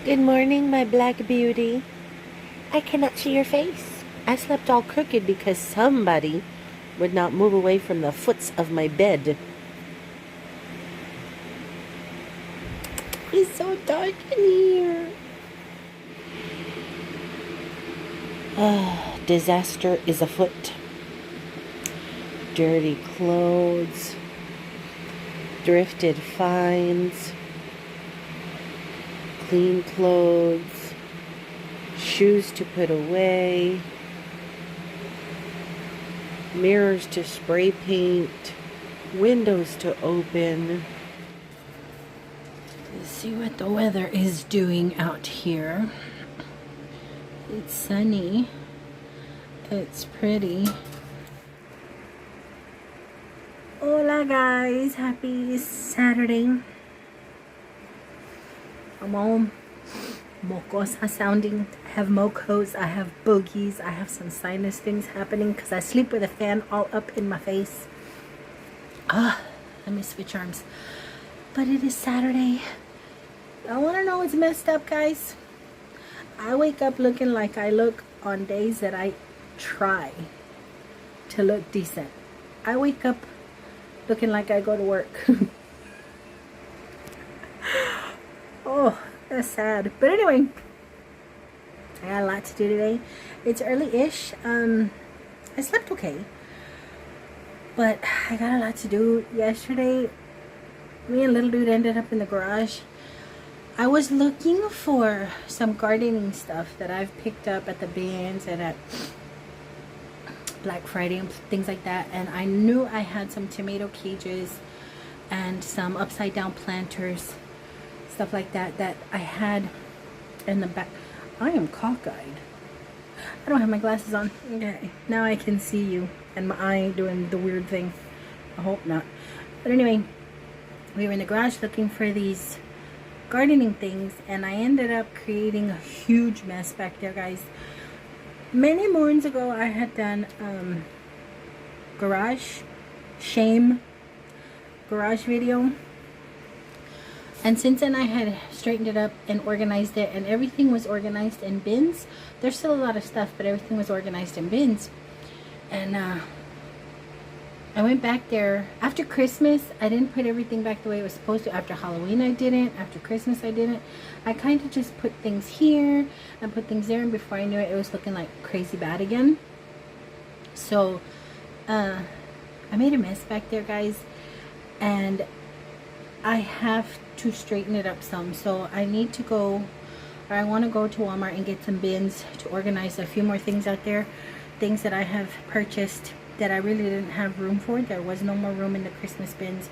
Good morning, my black beauty. I cannot see your face. I slept all crooked because somebody would not move away from the foots of my bed. It's so dark in here. Disaster is afoot. Dirty clothes, thrifted finds, clean clothes, shoes to put away, mirrors to spray paint, windows to open. Let's see what the weather is doing out here. It's sunny. It's pretty. Hola guys, happy Saturday. I'm all mocosa sounding. I have mocos, I have boogies, I have some sinus things happening because I sleep with a fan all up in my face. Let me switch arms. But it is Saturday. I want to know what's messed up, guys. I wake up looking like I look on days that I try to look decent. I wake up looking like I go to work. Oh, that's sad. But anyway, I got a lot to do today. It's early-ish. I slept okay, but I got a lot to do. Yesterday, me and little dude ended up in the garage. I was looking for some gardening stuff that I've picked up at the bins and at Black Friday and things like that, and I knew I had some tomato cages and some upside down planters, stuff like that that I had in the back. I am cockeyed. I don't have my glasses on. Okay, now I can see you and my eye doing the weird thing. I hope not. But anyway, we were in the garage looking for these gardening things, and I ended up creating a huge mess back there, guys. Many moons ago I had done garage video, and since then I had straightened it up and organized it, and everything was organized in bins. There's still a lot of stuff, but everything was organized in bins. And I went back there after Christmas. I didn't put everything back the way it was supposed to. After Halloween I didn't. After Christmas I didn't. I kind of just put things here and put things there, and before I knew it, it was looking like crazy bad again. So I made a mess back there, guys, and I have to straighten it up some. So I need to go, or I want to go to Walmart and get some bins to organize a few more things out there. Things that I have purchased that I really didn't have room for. There was no more room in the Christmas bins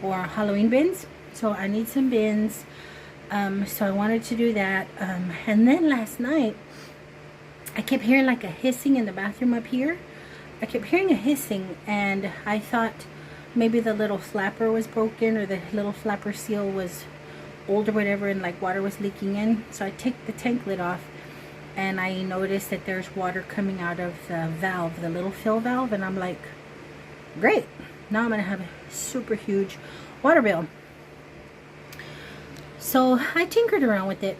or Halloween bins, so I need some bins. So I wanted to do that. And then last night I kept hearing like a hissing in the bathroom up here. I kept hearing a hissing, and I thought maybe the little flapper was broken, or the little flapper seal was old or whatever, and like water was leaking in. So I took the tank lid off, and I noticed that there's water coming out of the valve, the little fill valve, and I'm like, great, now I'm gonna have a super huge water bill. So I tinkered around with it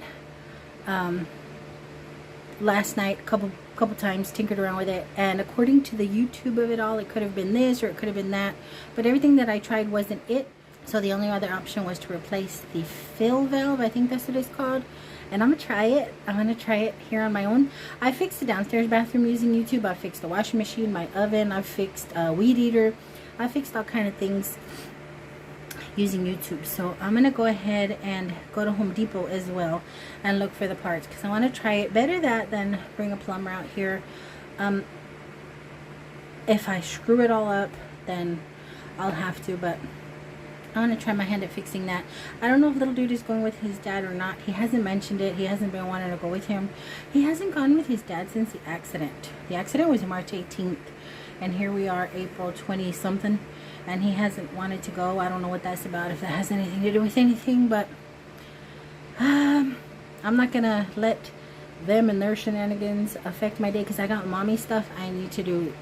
last night, couple times, tinkered around with it, and according to the YouTube of it all, it could have been this or it could have been that, but everything that I tried wasn't it. So the only other option was to replace the fill valve, I think that's what it's called. And I'm gonna try it. I'm gonna try it here on my own. I fixed the downstairs bathroom using YouTube. I fixed the washing machine, my oven. I fixed a weed eater. I fixed all kind of things using YouTube. So I'm gonna go ahead and go to Home Depot as well and look for the parts, because I want to try it. Better that than bring a plumber out here. If I screw it all up, then I'll have to, but I want to try my hand at fixing that. I don't know if little dude is going with his dad or not. He hasn't mentioned it. He hasn't been wanting to go with him. He hasn't gone with his dad since the accident. The accident was March 18th, and here we are April 20 something, and he hasn't wanted to go. I don't know what that's about, if that has anything to do with anything, but I'm not gonna let them and their shenanigans affect my day, because I got mommy stuff I need to do.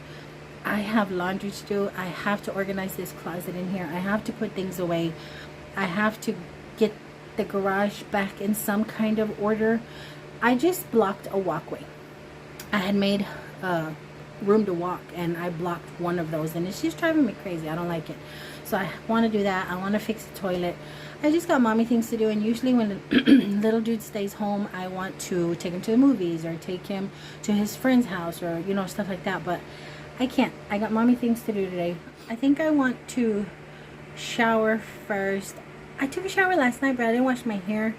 I have laundry to do. I have to organize this closet in here. I have to put things away. I have to get the garage back in some kind of order. I just blocked a walkway. I had made room to walk, and I blocked one of those, and it's just driving me crazy. I don't like it. So I want to do that. I want to fix the toilet. I just got mommy things to do, and usually when the little dude stays home, I want to take him to the movies or take him to his friend's house, or you know, stuff like that. But I can't. I got mommy things to do today. I think I want to shower first. I took a shower last night, but I didn't wash my hair.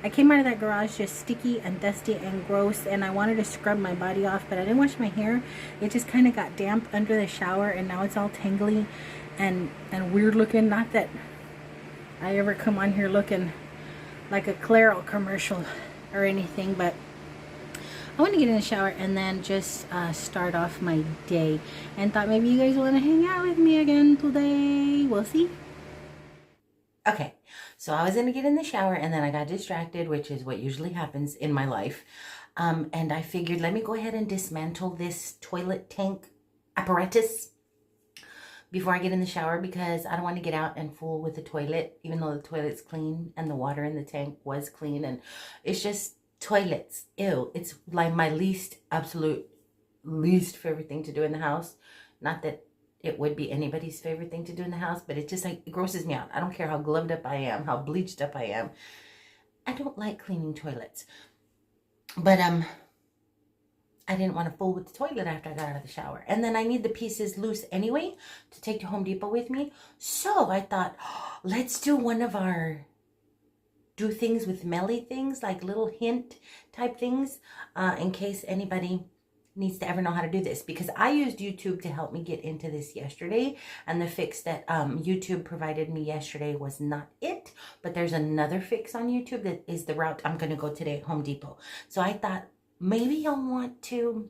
I came out of that garage just sticky and dusty and gross, and I wanted to scrub my body off, but I didn't wash my hair. It just kind of got damp under the shower, and now it's all tangly and weird looking. Not that I ever come on here looking like a Clairol commercial or anything, but I want to get in the shower and then just start off my day, and thought maybe you guys want to hang out with me again today. We'll see. Okay, so I was going to get in the shower, and then I got distracted, which is what usually happens in my life. And I figured, let me go ahead and dismantle this toilet tank apparatus before I get in the shower, because I don't want to get out and fool with the toilet, even though the toilet's clean and the water in the tank was clean. And it's just toilets. Ew. It's like my absolute least favorite thing to do in the house. Not that it would be anybody's favorite thing to do in the house, but it just like, it grosses me out. I don't care how gloved up I am, how bleached up I am. I don't like cleaning toilets. But I didn't want to fool with the toilet after I got out of the shower. And then I need the pieces loose anyway to take to Home Depot with me. So I thought, oh, let's do one of our do things with Melly things, like little hint type things, in case anybody needs to ever know how to do this, because I used YouTube to help me get into this yesterday, and the fix that YouTube provided me yesterday was not it, but there's another fix on YouTube that is the route I'm going to go today at Home Depot. So I thought maybe you'll want to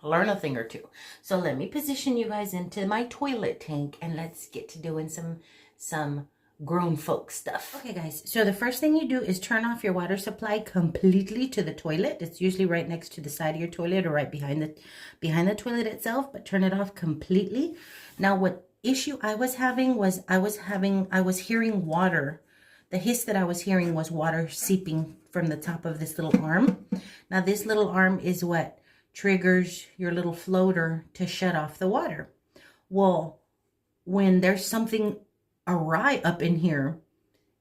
learn a thing or two. So let me position you guys into my toilet tank, and let's get to doing some grown folk stuff. Okay guys, so the first thing you do is turn off your water supply completely to the toilet. It's usually right next to the side of your toilet or right behind the toilet itself, but turn it off completely. Now what issue I was having was I was hearing water. The hiss that I was hearing was water seeping from the top of this little arm. Now this little arm is what triggers your little floater to shut off the water. Well, when there's something awry up in here,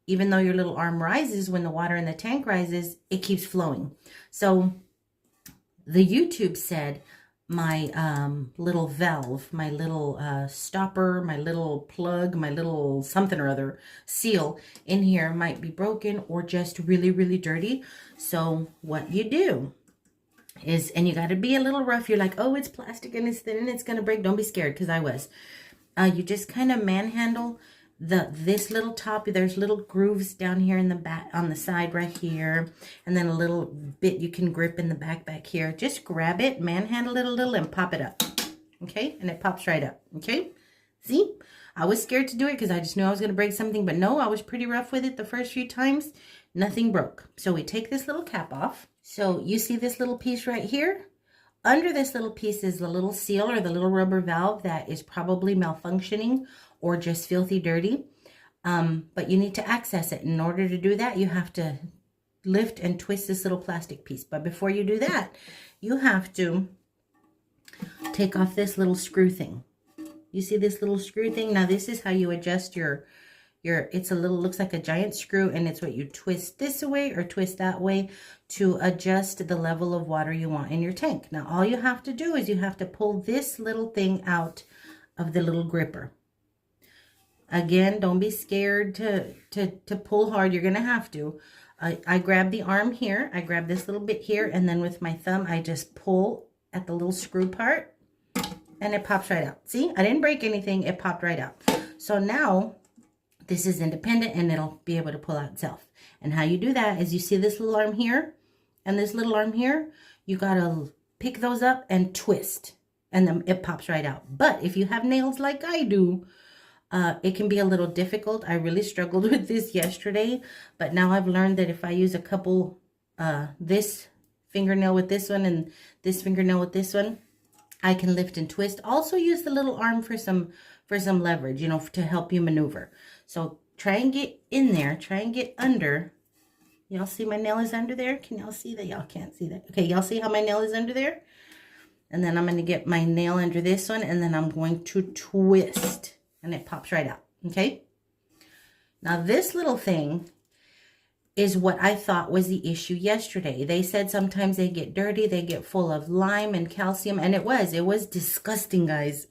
even though your little arm rises, when the water in the tank rises, it keeps flowing. So the YouTube said my little valve, my little stopper, my little plug, my little something or other seal in here might be broken or just really, really dirty. So what you do is, and you got to be a little rough. You're like, oh, it's plastic and it's thin and it's going to break. Don't be scared, because I was. You just kind of manhandle this little top. There's little grooves down here in the back, on the side right here, and then a little bit you can grip in the back here. Just grab it, manhandle it a little, and pop it up. Okay, and it pops right up. Okay, see, I was scared to do it because I just knew I was going to break something, but no, I was pretty rough with it the first few times. Nothing broke. So we take this little cap off. So you see this little piece right here? Under this little piece is the little seal or the little rubber valve that is probably malfunctioning or just filthy dirty. But you need to access it. In order to do that, you have to lift and twist this little plastic piece. But before you do that, you have to take off this little screw thing. You see this little screw thing? Now this is how you adjust your it's a little, looks like a giant screw, and it's what you twist this way or twist that way to adjust the level of water you want in your tank. Now all you have to do is you have to pull this little thing out of the little gripper. Again, don't be scared to pull hard. You're gonna have to. I grab the arm here, I grab this little bit here, and then with my thumb I just pull at the little screw part, and it pops right out. See, I didn't break anything, it popped right out. So now this is independent and it'll be able to pull out itself. And how you do that is, you see this little arm here and this little arm here, you gotta pick those up and twist, and then it pops right out. But if you have nails like I do, it can be a little difficult. I really struggled with this yesterday, but now I've learned that if I use a couple, this fingernail with this one and this fingernail with this one, I can lift and twist. Also use the little arm for some leverage, you know, to help you maneuver. So try and get in there, try and get under Y'all see my nail is under there? Can y'all see that? Y'all can't see that. Okay, y'all see how my nail is under there? And then I'm going to get my nail under this one, and then I'm going to twist, and it pops right out, okay? Now, this little thing is what I thought was the issue yesterday. They said sometimes they get dirty, they get full of lime and calcium, and it was disgusting, guys.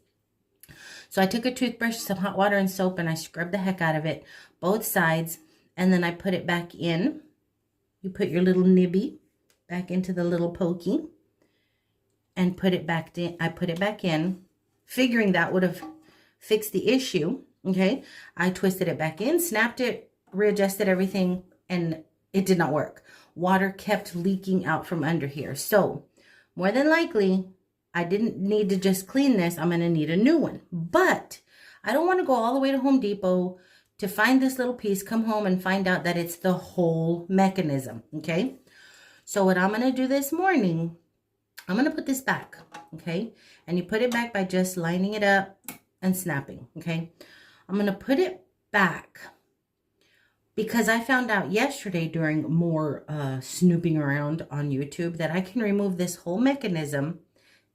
So I took a toothbrush, some hot water and soap, and I scrubbed the heck out of it, both sides, and then I put it back in. You put your little nibby back into the little pokey and put it back in. I put it back in, figuring that would have fixed the issue, okay? I twisted it back in, snapped it, readjusted everything, and it did not work. Water kept leaking out from under here. So more than likely, I didn't need to just clean this. I'm going to need a new one. But I don't want to go all the way to Home Depot to find this little piece, come home and find out that it's the whole mechanism, okay? So what I'm going to do this morning, I'm going to put this back, okay? And you put it back by just lining it up and snapping, okay? I'm going to put it back because I found out yesterday during more snooping around on YouTube that I can remove this whole mechanism,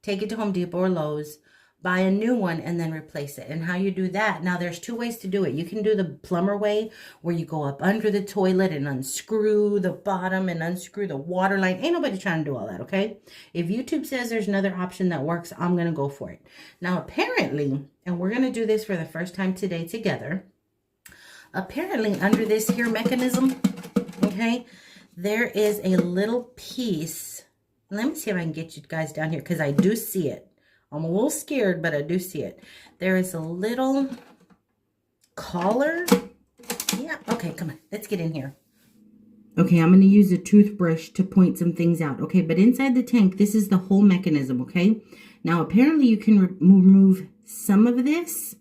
take it to Home Depot or Lowe's, buy a new one, and then replace it. And how you do that, now there's two ways to do it. You can do the plumber way, where you go up under the toilet and unscrew the bottom and unscrew the water line. Ain't nobody trying to do all that, okay? If YouTube says there's another option that works, I'm going to go for it. Now, apparently, and we're going to do this for the first time today together, apparently under this here mechanism, okay, there is a little piece. Let me see if I can get you guys down here, because I do see it. I'm a little scared, but I do see it. There is a little collar. Yeah, okay, come on. Let's get in here. Okay, I'm going to use a toothbrush to point some things out. Okay, but inside the tank, this is the whole mechanism, okay? Now, apparently you can remove some of this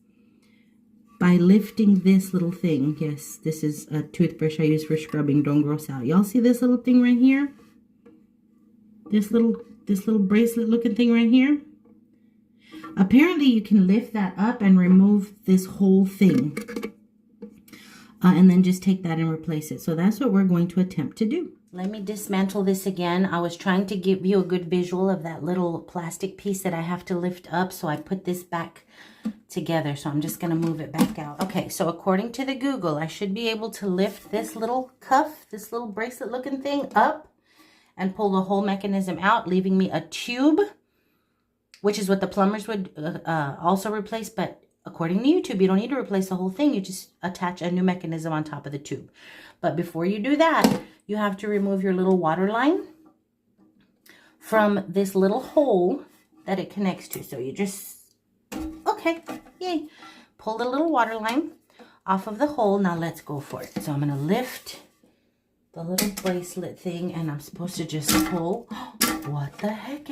by lifting this little thing. Yes, this is a toothbrush I use for scrubbing. Don't gross out. Y'all see this little thing right here? This little bracelet looking thing right here? Apparently you can lift that up and remove this whole thing. And then just take that and replace it. So that's what we're going to attempt to do. Let me dismantle this again. I was trying to give you a good visual of that little plastic piece that I have to lift up. So I put this back together. So I'm just going to move it back out. Okay, so according to the Google, I should be able to lift this little cuff, this little bracelet looking thing up and pull the whole mechanism out, leaving me a tube, which is what the plumbers would also replace. But according to YouTube, you don't need to replace the whole thing. You just attach a new mechanism on top of the tube. But before you do that, you have to remove your little water line from this little hole that it connects to. So you just, okay, yay. Pull the little water line off of the hole. Now let's go for it. So I'm going to lift the little bracelet thing, and I'm supposed to just pull. What the heck?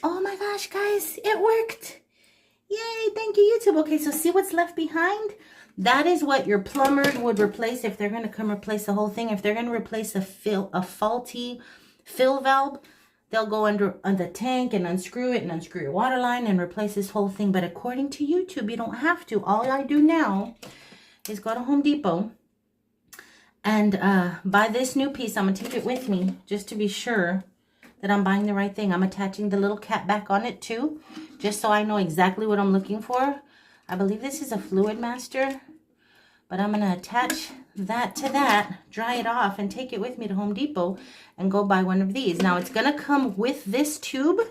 Oh my gosh, guys, it worked. Yay, thank you, YouTube. Okay, so see what's left behind? That is what your plumber would replace if they're going to come replace the whole thing. If they're going to replace a faulty fill valve, they'll go under the tank and unscrew it and unscrew your water line and replace this whole thing. But according to YouTube, you don't have to. All I do now is go to Home Depot and buy this new piece. I'm going to take it with me just to be sure that I'm buying the right thing. I'm attaching the little cap back on it too, just so I know exactly what I'm looking for. I believe this is a Fluid Master, but I'm going to attach that to that, dry it off, and take it with me to Home Depot and go buy one of these. Now, it's going to come with this tube,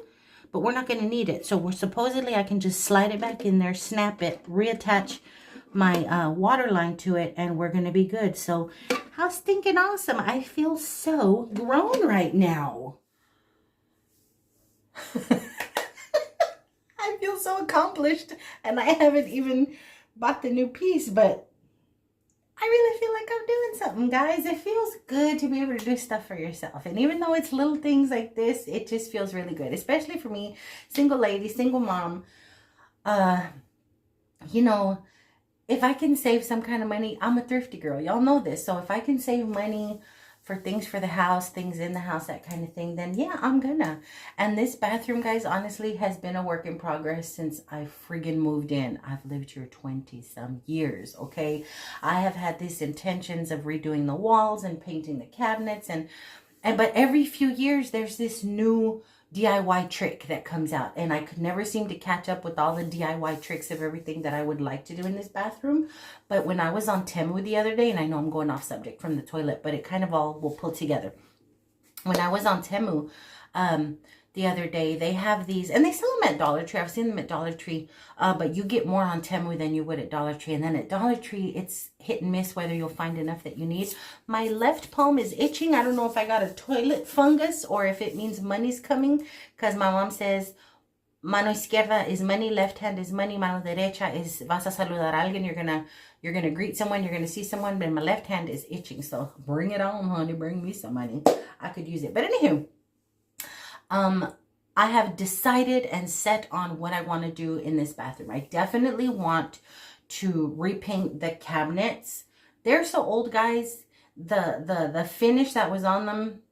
but we're not going to need it. So supposedly I can just slide it back in there, snap it, reattach my water line to it, and we're going to be good. So how stinking awesome. I feel so grown right now. I feel so accomplished, and I haven't even bought the new piece, but I really feel like I'm doing something, guys. It feels good to be able to do stuff for yourself, and even though it's little things like this, it just feels really good, especially for me, single lady, single mom. You know, if I can save some kind of money, I'm a thrifty girl, y'all know this. So if I can save money for things for the house, things in the house, that kind of thing, then yeah, I'm gonna. And this bathroom, guys, honestly has been a work in progress since I friggin' moved in. I've lived here 20 some years, okay? I have had these intentions of redoing the walls and painting the cabinets, but every few years there's this new DIY trick that comes out, and I could never seem to catch up with all the DIY tricks of everything that I would like to do in this bathroom. But when I was on Temu the other day, and I know I'm going off subject from the toilet, but it kind of all will pull together. When I was on Temu the other day, they have these, and they sell them at Dollar Tree. I've seen them at Dollar Tree, but you get more on Temu than you would at Dollar Tree. And then at Dollar Tree, it's hit and miss whether you'll find enough that you need. My left palm is itching. I don't know if I got a toilet fungus or if it means money's coming, because my mom says mano izquierda is money, left hand is money, mano derecha is vas a saludar a alguien. You're gonna greet someone, you're gonna see someone, but my left hand is itching. So bring it on, honey. Bring me some money. I could use it. But anywho, I have decided and set on what I want to do in this bathroom. I definitely want to repaint the cabinets. They're so old, guys. The finish that was on them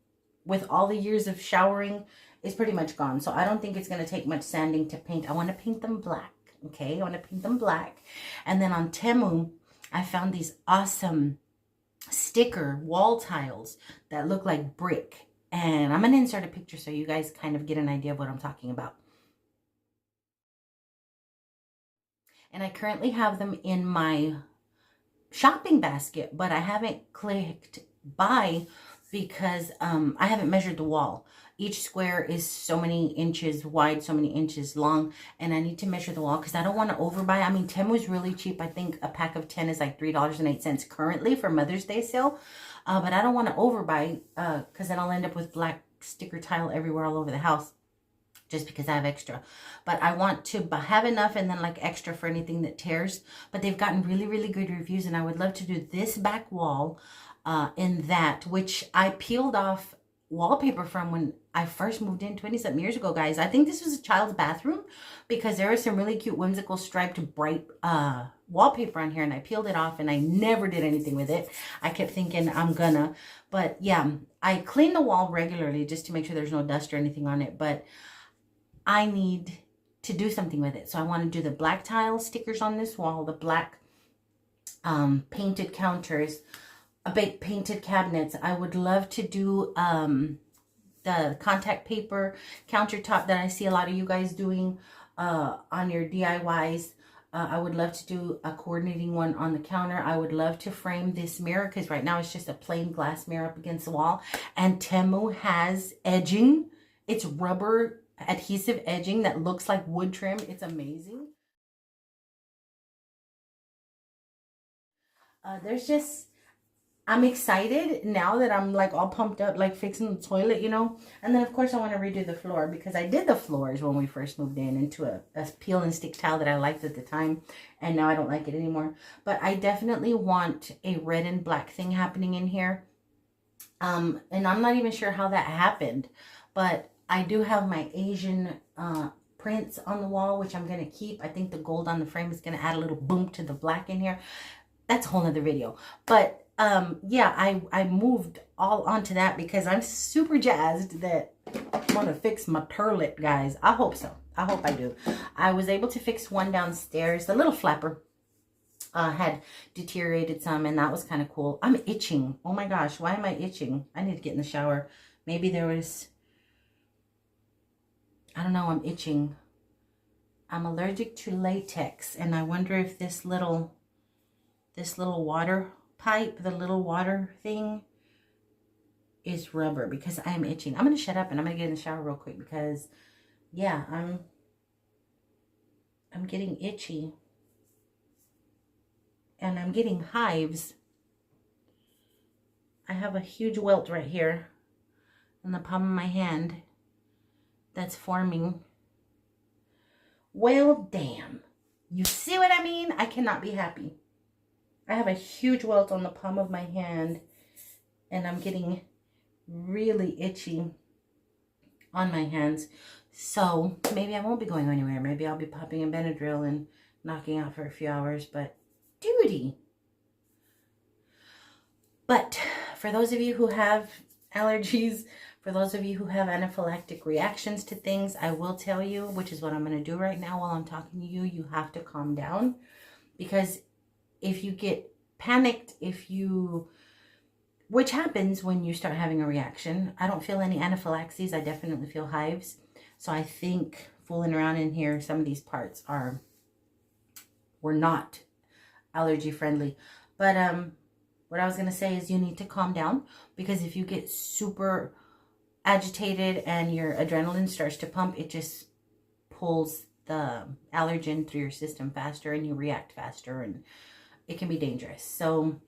with all the years of showering is pretty much gone. So I don't think it's going to take much sanding to paint. I want to paint them black. Okay, I want to paint them black. And then on Temu, I found these awesome sticker wall tiles that look like brick. And I'm going to insert a picture so you guys kind of get an idea of what I'm talking about. And I currently have them in my shopping basket, but I haven't clicked buy because I haven't measured the wall. Each square is so many inches wide, so many inches long, and I need to measure the wall because I don't want to overbuy. I mean, Temu was really cheap. I think a pack of 10 is like $3.08 currently for Mother's Day sale. But I don't want to overbuy because then I'll end up with black sticker tile everywhere all over the house just because I have extra. But I want to have enough and then like extra for anything that tears. But they've gotten really, really good reviews, and I would love to do this back wall in that, which I peeled off wallpaper from when I first moved in 20-something years ago, guys. I think this was a child's bathroom because there was some really cute whimsical striped bright wallpaper on here, and I peeled it off and I never did anything with it. I kept thinking I'm gonna, but yeah, I clean the wall regularly just to make sure there's no dust or anything on it, but I need to do something with it. So I want to do the black tile stickers on this wall, the black painted counters, painted cabinets. I would love to do the contact paper countertop that I see a lot of you guys doing on your DIYs. I would love to do a coordinating one on the counter. I would love to frame this mirror because right now it's just a plain glass mirror up against the wall. And Temu has edging. It's rubber adhesive edging that looks like wood trim. It's amazing. I'm excited now that I'm like all pumped up, like fixing the toilet, you know. And then of course I want to redo the floor because I did the floors when we first moved in into a peel and stick tile that I liked at the time, and now I don't like it anymore. But I definitely want a red and black thing happening in here. And I'm not even sure how that happened, but I do have my Asian prints on the wall, which I'm going to keep. I think the gold on the frame is going to add a little boom to the black in here. That's a whole nother video. But yeah, I moved all onto that because I'm super jazzed that I want to fix my toilet, guys. I hope so. I hope I do. I was able to fix one downstairs. The little flapper had deteriorated some, and that was kind of cool. I'm itching. Oh my gosh, why am I itching? I need to get in the shower. Maybe there was, I don't know, I'm itching. I'm allergic to latex, and I wonder if this little water pipe, the little water thing, is rubber because I am itching. I'm going to shut up and I'm going to get in the shower real quick because, yeah, I'm getting itchy. And I'm getting hives. I have a huge welt right here in the palm of my hand that's forming. Well, damn. You see what I mean? I cannot be happy. I have a huge welt on the palm of my hand, and I'm getting really itchy on my hands. So maybe I won't be going anywhere. Maybe I'll be popping a Benadryl and knocking out for a few hours, but duty. But for those of you who have allergies, for those of you who have anaphylactic reactions to things, I will tell you, which is what I'm going to do right now while I'm talking to you, you have to calm down. Because if you get panicked, which happens when you start having a reaction. I don't feel any anaphylaxis. I definitely feel hives. So I think fooling around in here, some of these parts were not allergy friendly. But what I was going to say is you need to calm down, because if you get super agitated and your adrenaline starts to pump, it just pulls the allergen through your system faster and you react faster, and it can be dangerous. So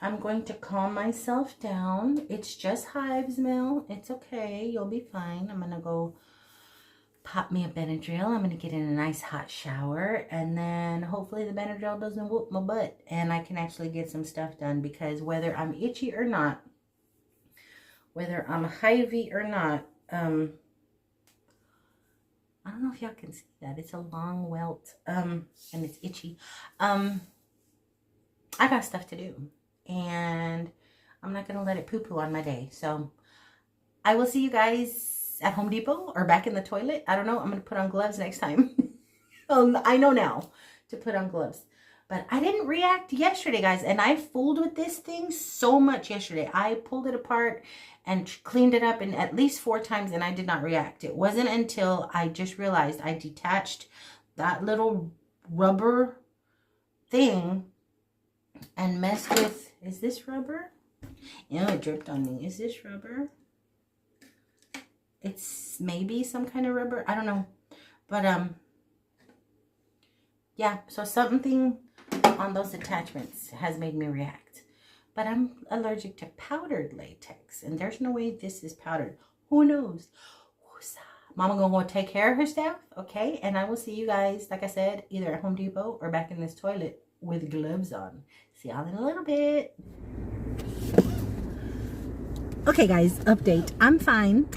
I'm going to calm myself down. It's just hives, Mel. It's okay. You'll be fine. I'm going to go pop me a Benadryl. I'm going to get in a nice hot shower, and then hopefully the Benadryl doesn't whoop my butt and I can actually get some stuff done, because whether I'm itchy or not, whether I'm hivey or not, I don't know if y'all can see that. It's a long welt, and it's itchy. I got stuff to do, and I'm not going to let it poo-poo on my day. So I will see you guys at Home Depot or back in the toilet. I don't know. I'm going to put on gloves next time. I know now to put on gloves. But I didn't react yesterday, guys. And I fooled with this thing so much yesterday. I pulled it apart and cleaned it up in at least 4 times, and I did not react. It wasn't until I just realized I detached that little rubber thing and messed with, is this rubber? Yeah, it dripped on me. Is this rubber? It's maybe some kind of rubber. I don't know. But, yeah. So something on those attachments has made me react. But I'm allergic to powdered latex, and there's no way this is powdered. Who knows? Mama gonna go take care of her stuff, okay? And I will see you guys, like I said, either at Home Depot or back in this toilet with gloves on. See y'all in a little bit. Okay, guys, update. I'm fine.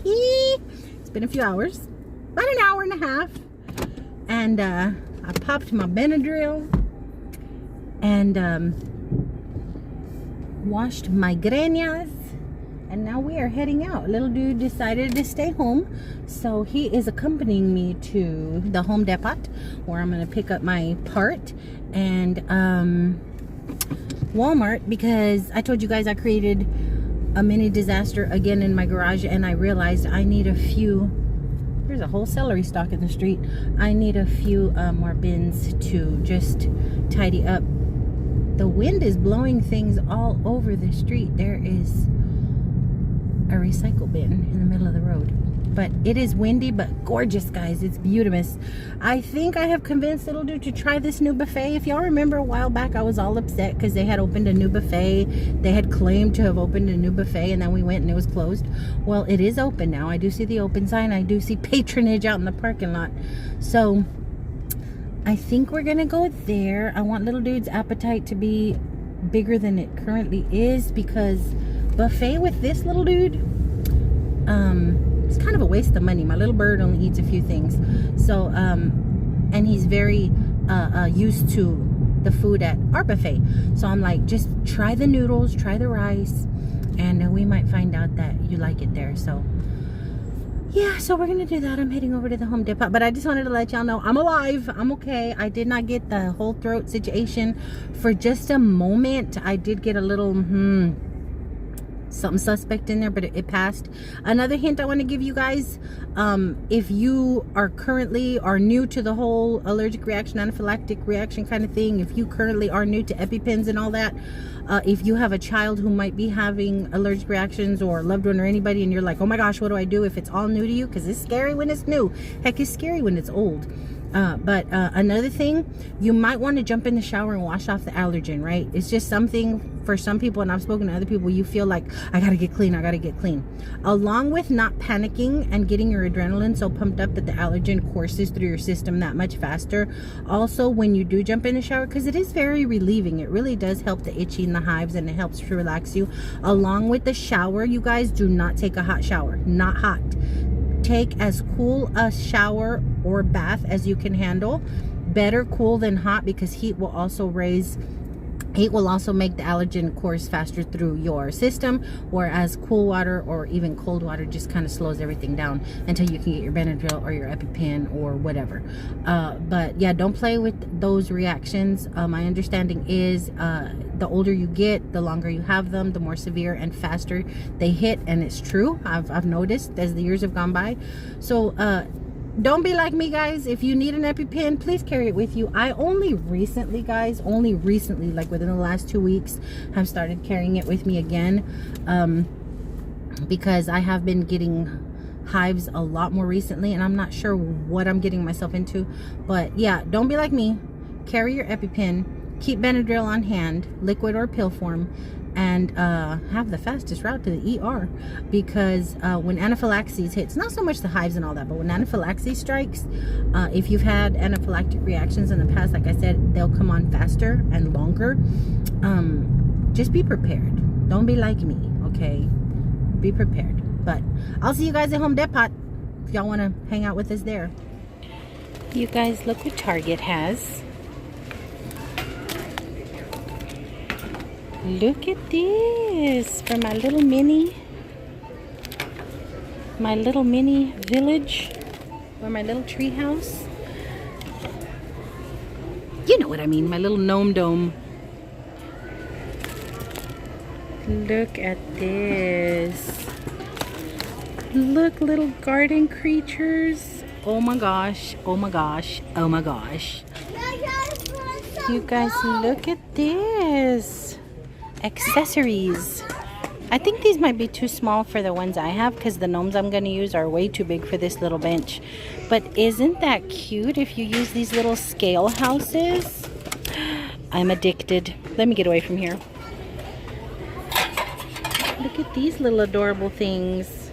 It's been a few hours, about an hour and a half, and I popped my Benadryl and washed my greñas, and now we are heading out. Little dude decided to stay home, so he is accompanying me to the Home Depot, where I'm going to pick up my part, and Walmart, because I told you guys I created a mini disaster again in my garage, and I realized I need a few. There's a whole celery stalk in the street. I need a few more bins to just tidy up. The wind is blowing things all over the street. There is a recycle bin in the middle of the road. But it is windy, but gorgeous, guys. It's beautiful. I think I have convinced little dude to try this new buffet. If y'all remember a while back, I was all upset because they had opened a new buffet. They had claimed to have opened a new buffet, and then we went and it was closed. Well, it is open now. I do see the open sign. I do see patronage out in the parking lot. So I think we're gonna go there. I want little dude's appetite to be bigger than it currently is, because buffet with this little dude, it's kind of a waste of money. My little bird only eats a few things. So, and he's very used to the food at our buffet. So I'm like, just try the noodles, try the rice, and we might find out that you like it there. So yeah, so we're gonna do that. I'm heading over to the Home Depot, but I just wanted to let y'all know I'm alive. I'm okay. I did not get the whole throat situation for just a moment. I did get a little something suspect in there, but it passed. Another hint I want to give you guys, if you are currently new to the whole allergic reaction, anaphylactic reaction kind of thing, if you currently are new to EpiPens and all that, if you have a child who might be having allergic reactions, or a loved one or anybody, and you're like, oh my gosh, what do I do if it's all new to you? Because it's scary when it's new. Heck, it's scary when it's old. But another thing, you might want to jump in the shower and wash off the allergen, right? It's just something for some people, and I've spoken to other people, you feel like, I gotta get clean, I gotta get clean. Along with not panicking and getting your adrenaline so pumped up that the allergen courses through your system that much faster. Also, when you do jump in the shower, because it is very relieving, it really does help the itchy and the hives, and it helps to relax you. Along with the shower, you guys, do not take a hot shower. Not hot. Take as cool a shower or bath as you can handle. Better cool than hot, because heat will also raise Heat will also make the allergen course faster through your system, whereas cool water or even cold water just kind of slows everything down until you can get your Benadryl or your EpiPen or whatever. But yeah, don't play with those reactions. My understanding is the older you get, the longer you have them, the more severe and faster they hit, and it's true. I've noticed as the years have gone by. So don't be like me, guys. If you need an EpiPen, please carry it with you. I only recently, guys, like within the last 2 weeks, have started carrying it with me again, because I have been getting hives a lot more recently, and I'm not sure what I'm getting myself into. But yeah, don't be like me. Carry your EpiPen. Keep Benadryl on hand, liquid or pill form, and have the fastest route to the ER, because when anaphylaxis hits, not so much the hives and all that, but when anaphylaxis strikes, if you've had anaphylactic reactions in the past, like I said, they'll come on faster and longer. Just be prepared. Don't be like me, okay? Be prepared. But I'll see you guys at Home Depot if y'all want to hang out with us there. You guys, look what Target has. Look at this for my little mini village, or my little tree house. You know what I mean, my little gnome dome. Look at this. Look, little garden creatures. Oh my gosh, oh my gosh, oh my gosh. You guys, look at this. Accessories. I think these might be too small for the ones I have, because the gnomes I'm going to use are way too big for this little bench. But isn't that cute if you use these little scale houses? I'm addicted. Let me get away from here. Look at these little adorable things.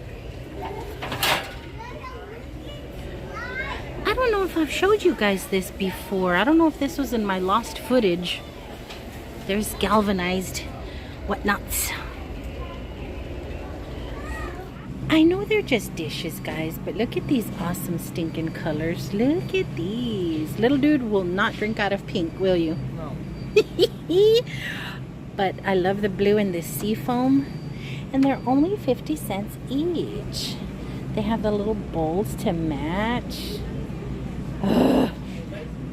I don't know if I've showed you guys this before. I don't know if this was in my lost footage. There's galvanized whatnots. I know they're just dishes, guys, but look at these awesome stinking colors. Look at these. Little dude will not drink out of pink, will you? No. But I love the blue and the sea foam. And they're only 50 cents each. They have the little bowls to match. Ugh.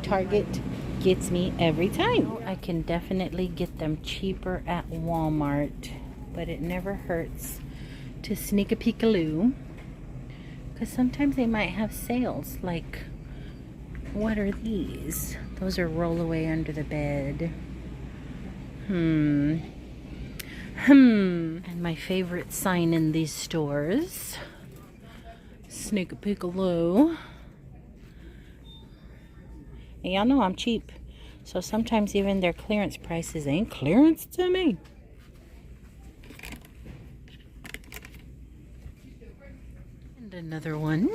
Target gets me every time. I can definitely get them cheaper at Walmart, but it never hurts to sneak a peekaloo, because sometimes they might have sales. Like, what are these? Those are roll away under the bed. And my favorite sign in these stores, sneak a peekaloo. And y'all know I'm cheap, so sometimes even their clearance prices ain't clearance to me. And another one.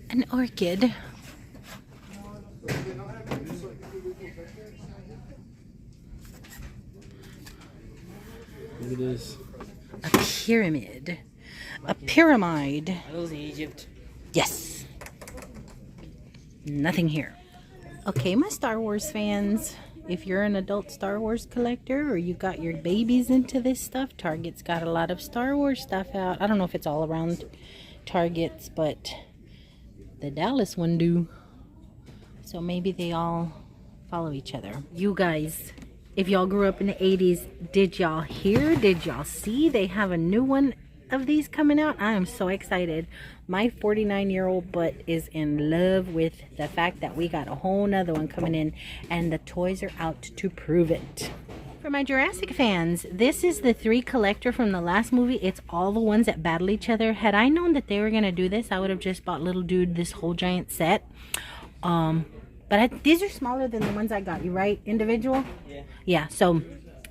An orchid. Look at this. A pyramid. A pyramid. Are those in Egypt? Yes. Nothing here. Okay, my Star Wars fans, if you're an adult Star Wars collector or you got your babies into this stuff, Target's got a lot of Star Wars stuff out. I don't know if it's all around Target's, but the Dallas one do. So maybe they all follow each other. You guys, if y'all grew up in the 80s, did y'all hear? Did y'all see? They have a new one of these coming out. I am so excited. My 49-year-old butt is in love with the fact that we got a whole nother one coming in, and the toys are out to prove it. For my Jurassic fans, this is the 3 collector from the last movie. It's all the ones that battle each other. Had I known that they were gonna do this, I would have just bought little dude this whole giant set. But these are smaller than the ones I got you, right? Individual? Yeah, so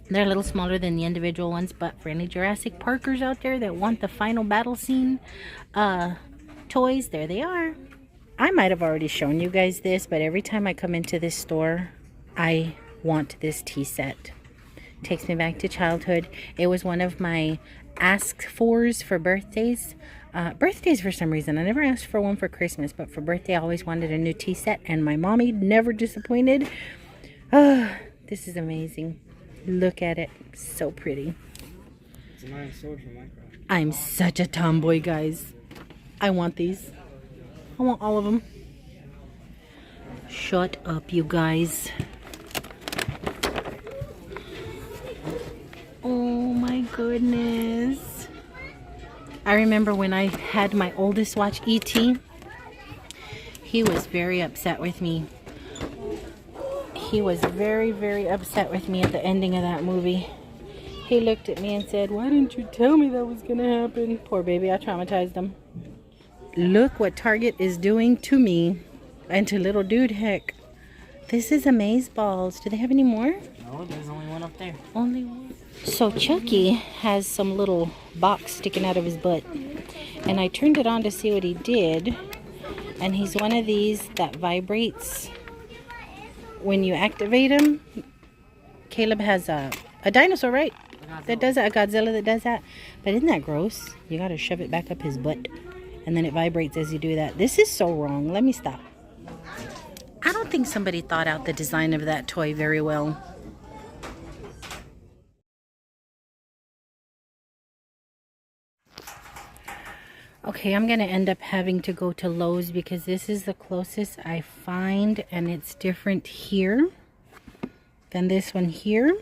they're a little smaller than the individual ones, but for any Jurassic Parkers out there that want the final battle scene toys, there they are. I might have already shown you guys this, but every time I come into this store, I want this tea set. It takes me back to childhood. It was one of my ask-fors for birthdays. Birthdays for some reason. I never asked for one for Christmas, but for birthday I always wanted a new tea set, and my mommy never disappointed. Oh, this is amazing. Look at it. So pretty. It's an iron sword from Minecraft. I'm such a tomboy, guys. I want these. I want all of them. Shut up, you guys. Oh my goodness. I remember when I had my oldest watch E.T., he was very upset with me. He was very, very upset with me at the ending of that movie. He looked at me and said, "Why didn't you tell me that was gonna happen?" Poor baby, I traumatized him. Look what Target is doing to me and to little dude. Heck, this is Amazeballs. Do they have any more? No, there's only one up there. Only one. So Chucky has some little box sticking out of his butt, and I turned it on to see what he did, and he's one of these that vibrates when you activate him. Caleb has a dinosaur, right? That does that, a Godzilla that does that. But isn't that gross? You gotta shove it back up his butt, and then it vibrates as you do that. This is so wrong. Let me stop. I don't think somebody thought out the design of that toy very well. Okay, I'm gonna end up having to go to Lowe's because this is the closest I find, and it's different here than this one here.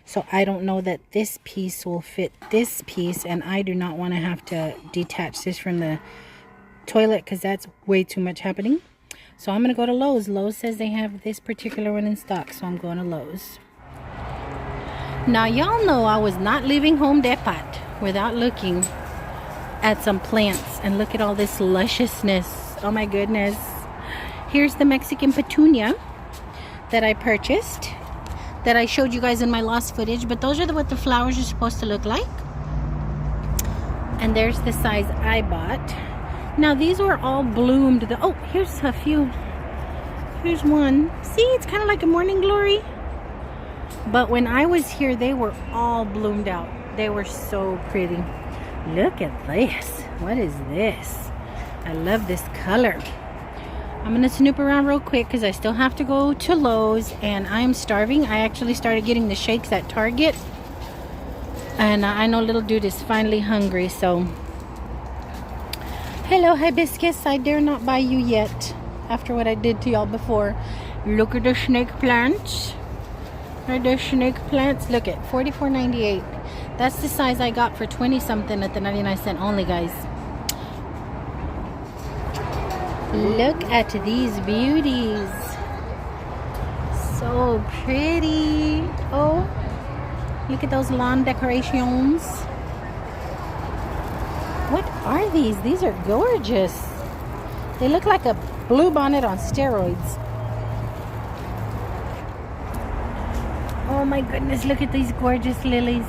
So I don't know that this piece will fit this piece, and I do not want to have to detach this from the toilet because that's way too much happening. So I'm gonna go to Lowe's. Lowe's says they have this particular one in stock, so I'm going to Lowe's. Now y'all know I was not leaving Home Depot without looking at some plants, and look at all this lusciousness. Oh my goodness. Here's the Mexican petunia that I purchased, that I showed you guys in my lost footage, but those are what the flowers are supposed to look like. And there's the size I bought. Now these were all bloomed. Oh, here's a few. Here's one. See, it's kind of like a morning glory. But when I was here, they were all bloomed out. They were so pretty. Look at this. What is this? I love this color. I'm gonna snoop around real quick because I still have to go to Lowe's and I'm starving. I actually started getting the shakes at Target, and I know little dude is finally hungry. So hello hibiscus, I dare not buy you yet after what I did to y'all before. Look at the snake plants. Are there snake plants? Look at $44.98. That's the size I got for 20 something at the 99-cent only, guys. Look at these beauties. So pretty. Oh, look at those lawn decorations. What are these? These are gorgeous. They look like a bluebonnet on steroids. Oh my goodness, look at these gorgeous lilies.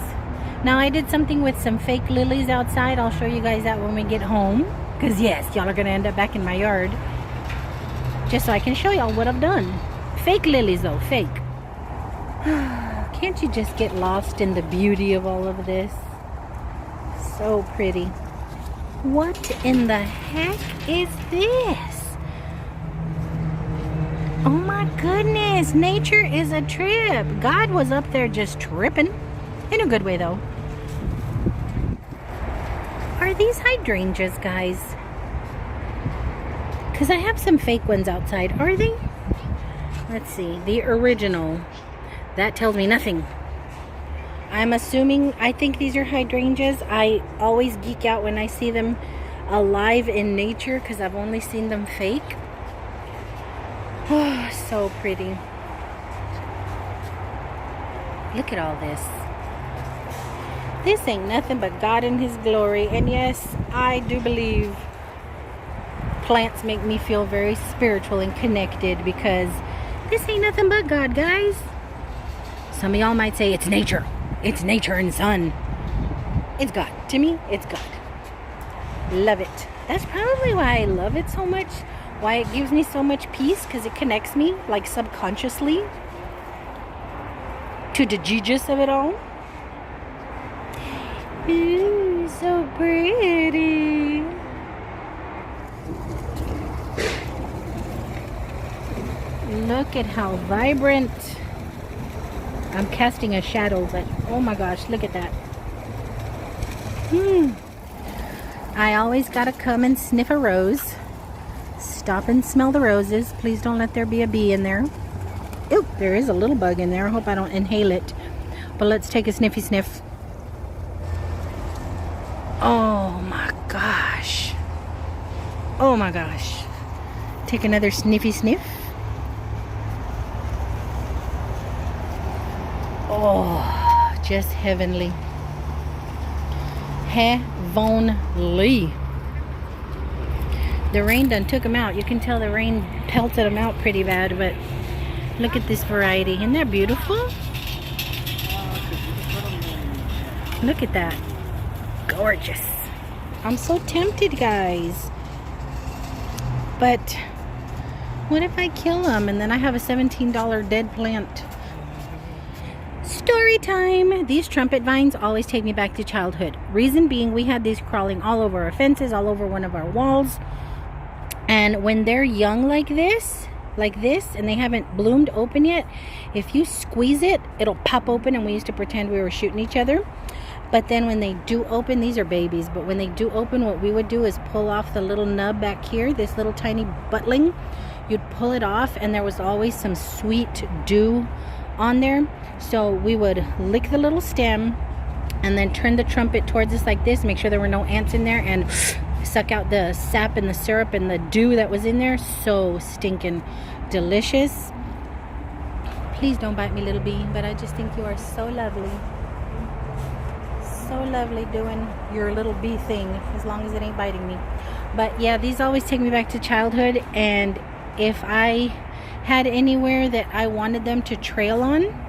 Now I did something with some fake lilies outside. I'll show you guys that when we get home. Because yes, y'all are going to end up back in my yard. Just so I can show y'all what I've done. Fake lilies though, fake. Can't you just get lost in the beauty of all of this? So pretty. What in the heck is this? Oh my goodness, nature is a trip. God was up there just tripping. In a good way though. Are these hydrangeas, guys? Because I have some fake ones outside. Are they? Let's see. The original. That tells me nothing. I'm assuming, I think these are hydrangeas. I always geek out when I see them alive in nature because I've only seen them fake. Oh, so pretty. Look at all this. This ain't nothing but God in His glory. And yes, I do believe plants make me feel very spiritual and connected because this ain't nothing but God, guys. Some of y'all might say it's nature. It's nature and sun. It's God. To me, it's God. Love it. That's probably why I love it so much. Why it gives me so much peace, because it connects me, like subconsciously, to the Jesus of it all. Ooh, so pretty. Look at how vibrant. I'm casting a shadow, but oh my gosh, look at that. I always gotta come and sniff a rose. Stop and smell the roses. Please don't let there be a bee in there. Ew, there is a little bug in there. I hope I don't inhale it. But let's take a sniffy sniff. Oh my gosh. Oh my gosh. Take another sniffy sniff. Oh, just heavenly. Heavenly. The rain done took them out. You can tell the rain pelted them out pretty bad, but look at this variety. Isn't that beautiful? Look at that. Gorgeous. I'm so tempted, guys. But what if I kill them and then I have a $17 dead plant? Story time. These trumpet vines always take me back to childhood. Reason being, we had these crawling all over our fences, all over one of our walls. And when they're young like this, and they haven't bloomed open yet, if you squeeze it, it'll pop open, and we used to pretend we were shooting each other. But then when they do open, these are babies, but when they do open, what we would do is pull off the little nub back here, this little tiny buttling. You'd pull it off, and there was always some sweet dew on there. So we would lick the little stem and then turn the trumpet towards us like this, make sure there were no ants in there, and suck out the sap and the syrup and the dew that was in there. So stinking delicious. Please don't bite me, little bee, but I just think you are so lovely. So lovely doing your little bee thing, as long as it ain't biting me. But yeah, these always take me back to childhood, and if I had anywhere that I wanted them to trail on,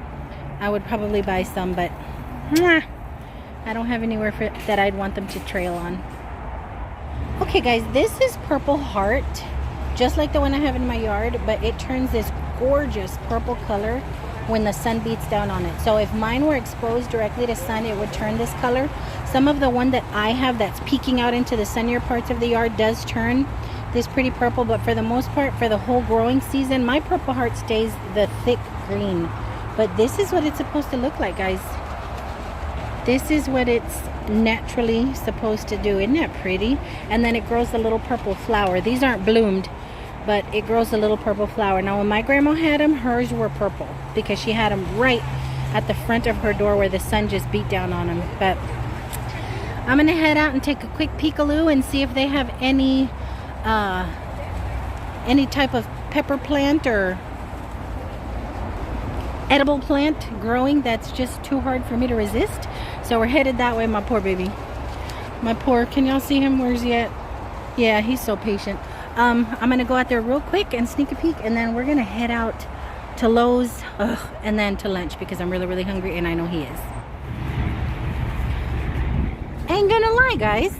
I would probably buy some, but I don't have anywhere that I'd want them to trail on. Okay guys, this is Purple Heart, just like the one I have in my yard, but it turns this gorgeous purple color when the sun beats down on it. So if mine were exposed directly to sun, it would turn this color. Some of the one that I have that's peeking out into the sunnier parts of the yard does turn this pretty purple, but for the most part, for the whole growing season, my Purple Heart stays the thick green. But this is what it's supposed to look like, guys. This is what it's naturally supposed to do. Isn't that pretty? And then it grows a little purple flower. These aren't bloomed, but it grows a little purple flower. Now when my grandma had them, hers were purple because she had them right at the front of her door where the sun just beat down on them. But I'm gonna head out and take a quick peekaloo and see if they have any type of pepper plant or edible plant growing that's just too hard for me to resist. So we're headed that way. My poor baby, my poor, can y'all see him? Where's he at? Yeah, he's so patient. I'm gonna go out there real quick and sneak a peek, and then we're gonna head out to Lowe's and then to lunch because I'm really hungry, and I know he is. Ain't gonna lie, guys,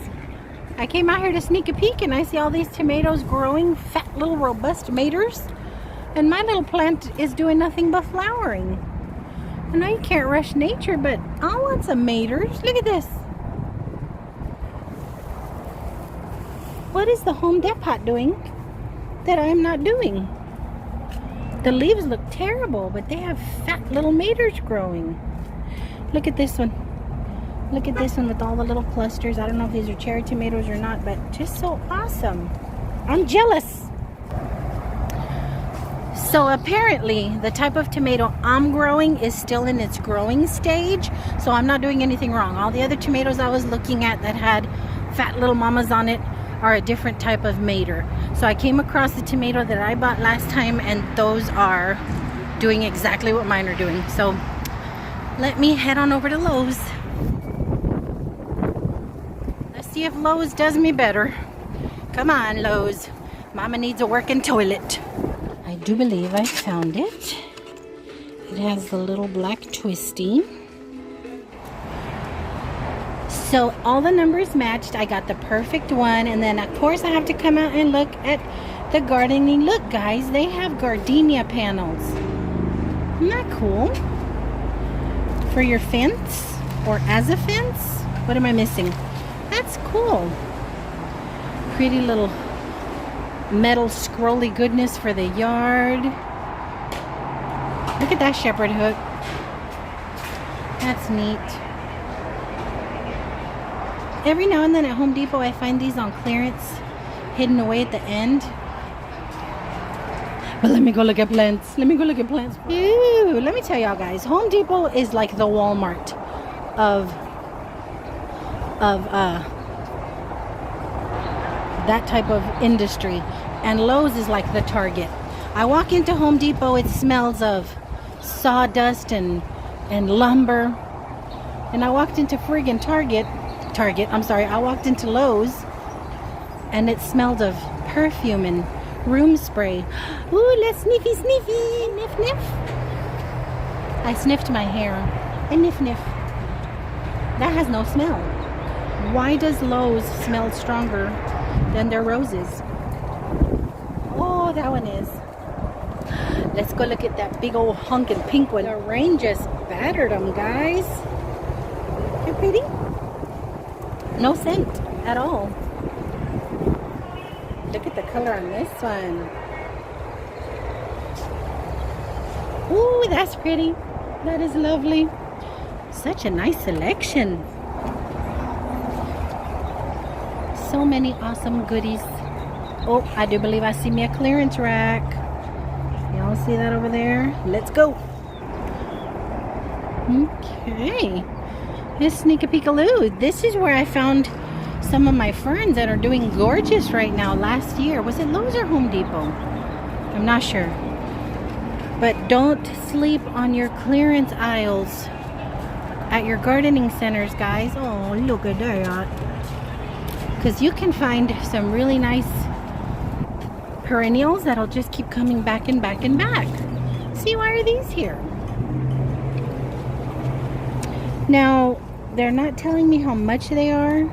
I came out here to sneak a peek and I see all these tomatoes growing, fat little robust tomatoes, and my little plant is doing nothing but flowering. I know you can't rush nature, but I want some tomatoes. Look at this. What is the Home Depot doing that I'm not doing? The leaves look terrible, but they have fat little tomatoes growing. Look at this one. Look at this one with all the little clusters. I don't know if these are cherry tomatoes or not, but just so awesome. I'm jealous. So apparently the type of tomato I'm growing is still in its growing stage, so I'm not doing anything wrong. All the other tomatoes I was looking at that had fat little mamas on it are a different type of mater. So I came across the tomato that I bought last time, and those are doing exactly what mine are doing. So let me head on over to Lowe's. Let's see if Lowe's does me better. Come on, Lowe's. Mama needs a working toilet. I do believe I found it. It has the little black twisty. So all the numbers matched. I got the perfect one, and then of course I have to come out and look at the gardening. Look guys, they have gardenia panels. Isn't that cool? For your fence or as a fence? What am I missing? That's cool. Pretty little metal scrolly goodness for the yard. Look at that shepherd hook. That's neat. Every now and then at Home Depot I find these on clearance, hidden away at the end. But let me go look at plants. Let me go look at plants. Ooh, let me tell y'all guys, Home Depot is like the Walmart of that type of industry, and Lowe's is like the Target. I walk into Home Depot, it smells of sawdust and lumber, and I walked into friggin' I walked into Lowe's and it smelled of perfume and room spray. Ooh, let's sniffy sniff niff. I sniffed my hair. I niff. That has no smell. Why does Lowe's smell stronger than their roses? Oh, that one is. Let's go look at that big old hunkin' pink one. The rain just battered them, guys. They're pretty. No scent at all. Look at the color on this one. Ooh, that's pretty. That is lovely. Such a nice selection. So many awesome goodies. Oh, I do believe I see me a clearance rack. Y'all see that over there? Let's go. Okay. Let's sneak a peekaloo. This is where I found some of my friends that are doing gorgeous right now. Last year, was it Lowe's or Home Depot? I'm not sure. But don't sleep on your clearance aisles at your gardening centers, guys. Oh, look at that. Because you can find some really nice perennials that'll just keep coming back and back and back. See, why are these here? Now, they're not telling me how much they are,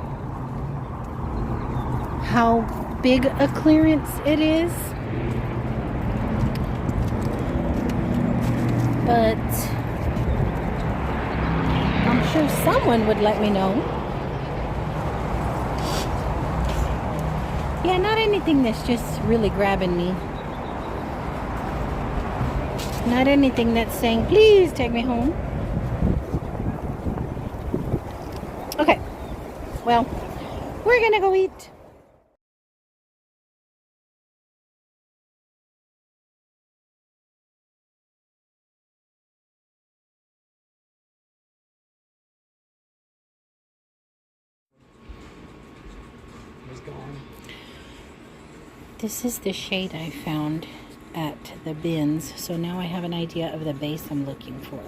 how big a clearance it is, but I'm sure someone would let me know. Yeah, not anything that's just really grabbing me. Not anything that's saying, please take me home. Okay, well, we're gonna go eat. It's gone. This is the shade I found at the bins, so now I have an idea of the base I'm looking for.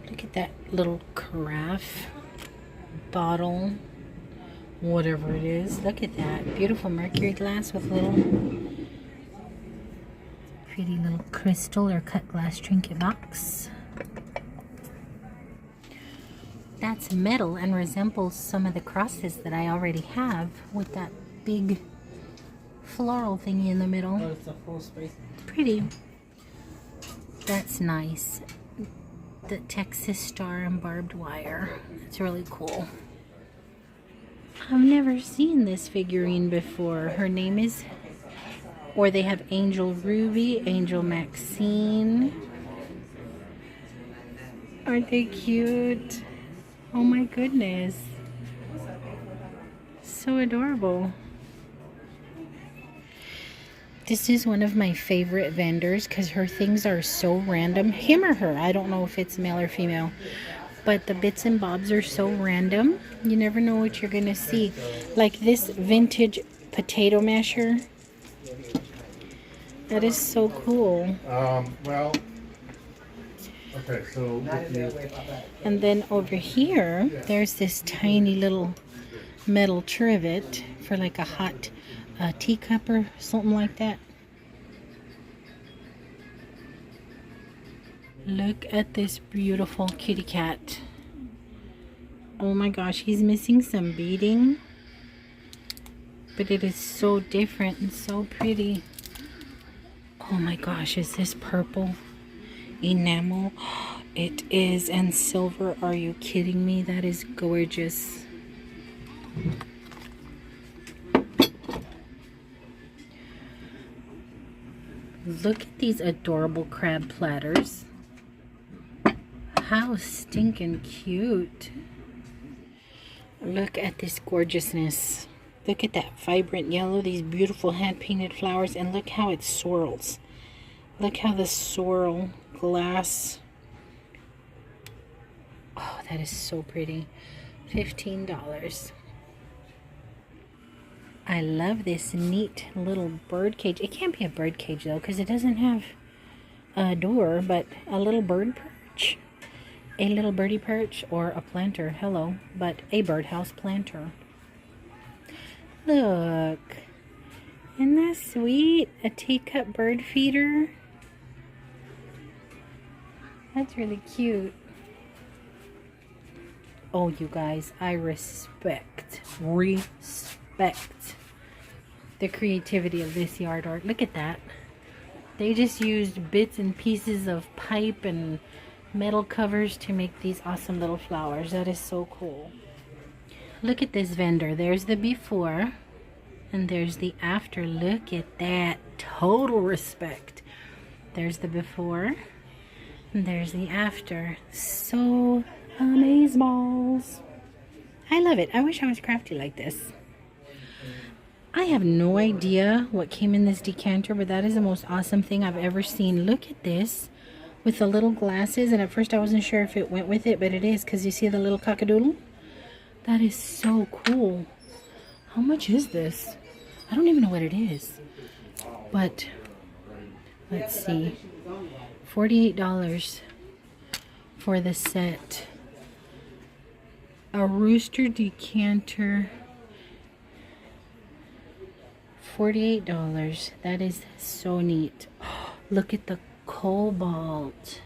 Look at that little carafe bottle, whatever it is. Look at that beautiful mercury glass with little pretty little crystal or cut glass trinket box. That's metal and resembles some of the crosses that I already have with that big floral thingy in the middle. Oh, it's a full space. Pretty. That's nice. The Texas star and barbed wire. It's really cool. I've never seen this figurine before. Her name is, or they have Angel Ruby, Angel Maxine. Aren't they cute? Oh my goodness. So adorable. This is one of my favorite vendors because her things are so random. Him or her, I don't know if it's male or female. But the bits and bobs are so random. You never know what you're going to see. Like this vintage potato masher. That is so cool. Well, okay, so And then over here, there's this tiny little metal trivet for like a hot teacup or something like that. Look at this beautiful kitty cat. Oh my gosh, he's missing some beading, but it is so different and so pretty. Oh my gosh, is this purple enamel? It is, and silver. Are you kidding me? That is gorgeous. Look at these adorable crab platters. How stinking cute. Look at this gorgeousness. Look at that vibrant yellow, these beautiful hand-painted flowers, and look how it swirls. Look how the swirl glass. Oh, that is so pretty. $15. I love this neat little bird cage. It can't be a bird cage though, because it doesn't have a door, but a little bird perch. A little birdie perch or a planter. Hello, but a birdhouse planter. Look. Isn't that sweet? A teacup bird feeder. That's really cute. Oh, you guys, I respect the creativity of this yard art. Look at that. They just used bits and pieces of pipe and metal covers to make these awesome little flowers. That is so cool. Look at this vendor. There's the before and there's the after. Look at that. Total respect. There's the before and there's the after. So amazeballs. I love it. I wish I was crafty like this. I have no idea what came in this decanter, but that is the most awesome thing I've ever seen. Look at this with the little glasses, and at first I wasn't sure if it went with it, but it is, because you see the little cockadoodle? That is so cool. How much is this? I don't even know what it is, but let's see. $48 for the set. A rooster decanter. $48. That is so neat. Oh, look at the cobalt.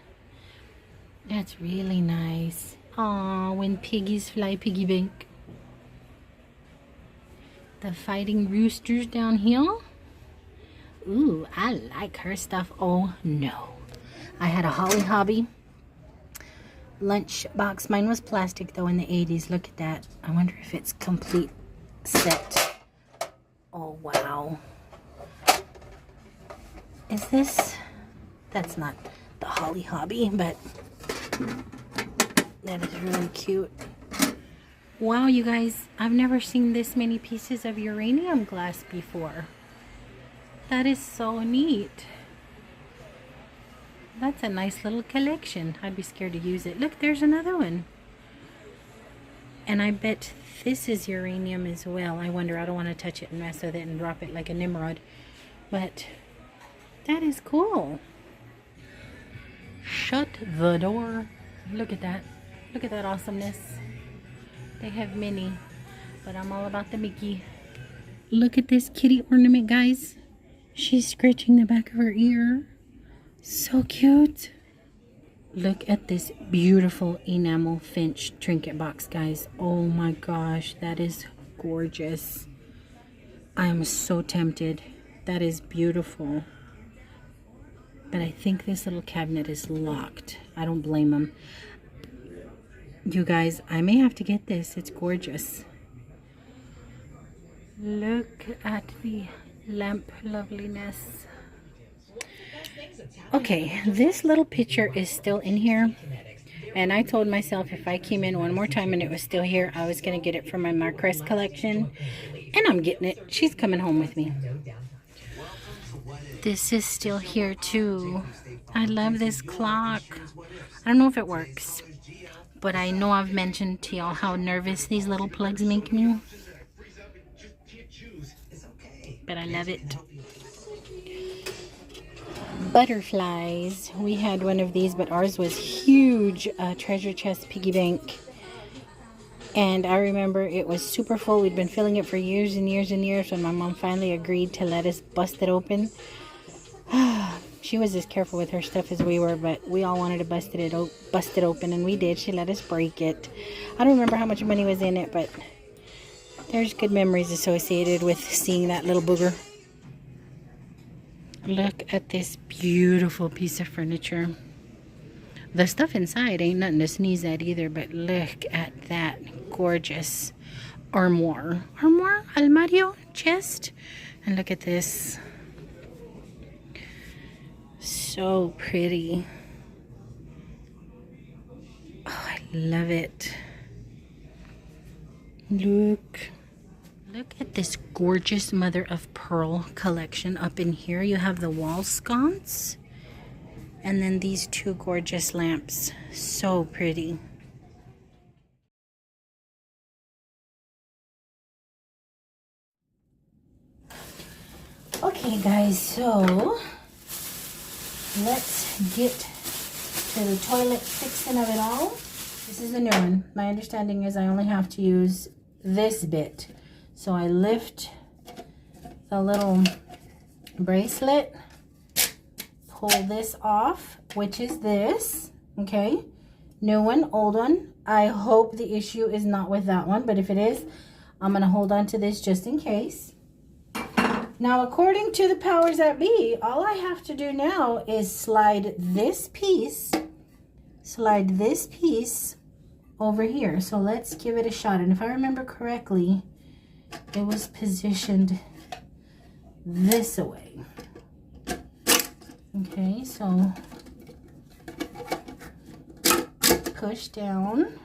That's really nice. Aw, when piggies fly, piggy bank. The fighting roosters down here. Ooh, I like her stuff. Oh no. I had a Holly Hobby lunch box. Mine was plastic though in the 80s. Look at that. I wonder if it's complete set. Oh wow. Is this? That's not the Holly Hobby, but that is really cute. Wow, you guys, I've never seen this many pieces of uranium glass before. That is so neat. That's a nice little collection. I'd be scared to use it. Look, there's another one. And I bet this is uranium as well. I wonder, I don't want to touch it and mess with it and drop it like a Nimrod. But that is cool. Shut the door. Look at that. Look at that awesomeness. They have many, but I'm all about the Mickey. Look at this kitty ornament, guys. She's scratching the back of her ear. So cute. Look at this beautiful enamel finch trinket box, guys. Oh my gosh, that is gorgeous. I am so tempted. That is beautiful. But I think this little cabinet is locked. I don't blame them. You guys, I may have to get this. It's gorgeous. Look at the lamp loveliness. Okay, this little picture is still in here. And I told myself if I came in one more time and it was still here, I was going to get it from my Marcrest collection. And I'm getting it. She's coming home with me. This is still here too. I love this clock. I don't know if it works, but I know I've mentioned to y'all how nervous these little plugs make me. But I love it. Butterflies. We had one of these, but ours was huge. Treasure chest piggy bank. And I remember it was super full. We'd been filling it for years and years and years when my mom finally agreed to let us bust it open. She was as careful with her stuff as we were, but we all wanted to bust it open, and we did. She let us break it. I don't remember how much money was in it, but there's good memories associated with seeing that little booger. Look at this beautiful piece of furniture. The stuff inside ain't nothing to sneeze at either, but look at that gorgeous armoire. Armoire? Almario? Chest? And look at this. so pretty. Oh, I love it. Look at this gorgeous mother of pearl collection up in here. You have the wall sconce and then these two gorgeous lamps. So pretty. Okay guys, so let's get to the toilet fixing of it all. This is a new one. My understanding is I only have to use this bit. So I lift the little bracelet, pull this off, which is this, okay? New one, old one. I hope the issue is not with that one, but if it is, I'm gonna hold on to this just in case. Now, according to the powers that be, all I have to do now is slide this piece over here. So let's give it a shot. And if I remember correctly, it was positioned this way. Okay, so push down,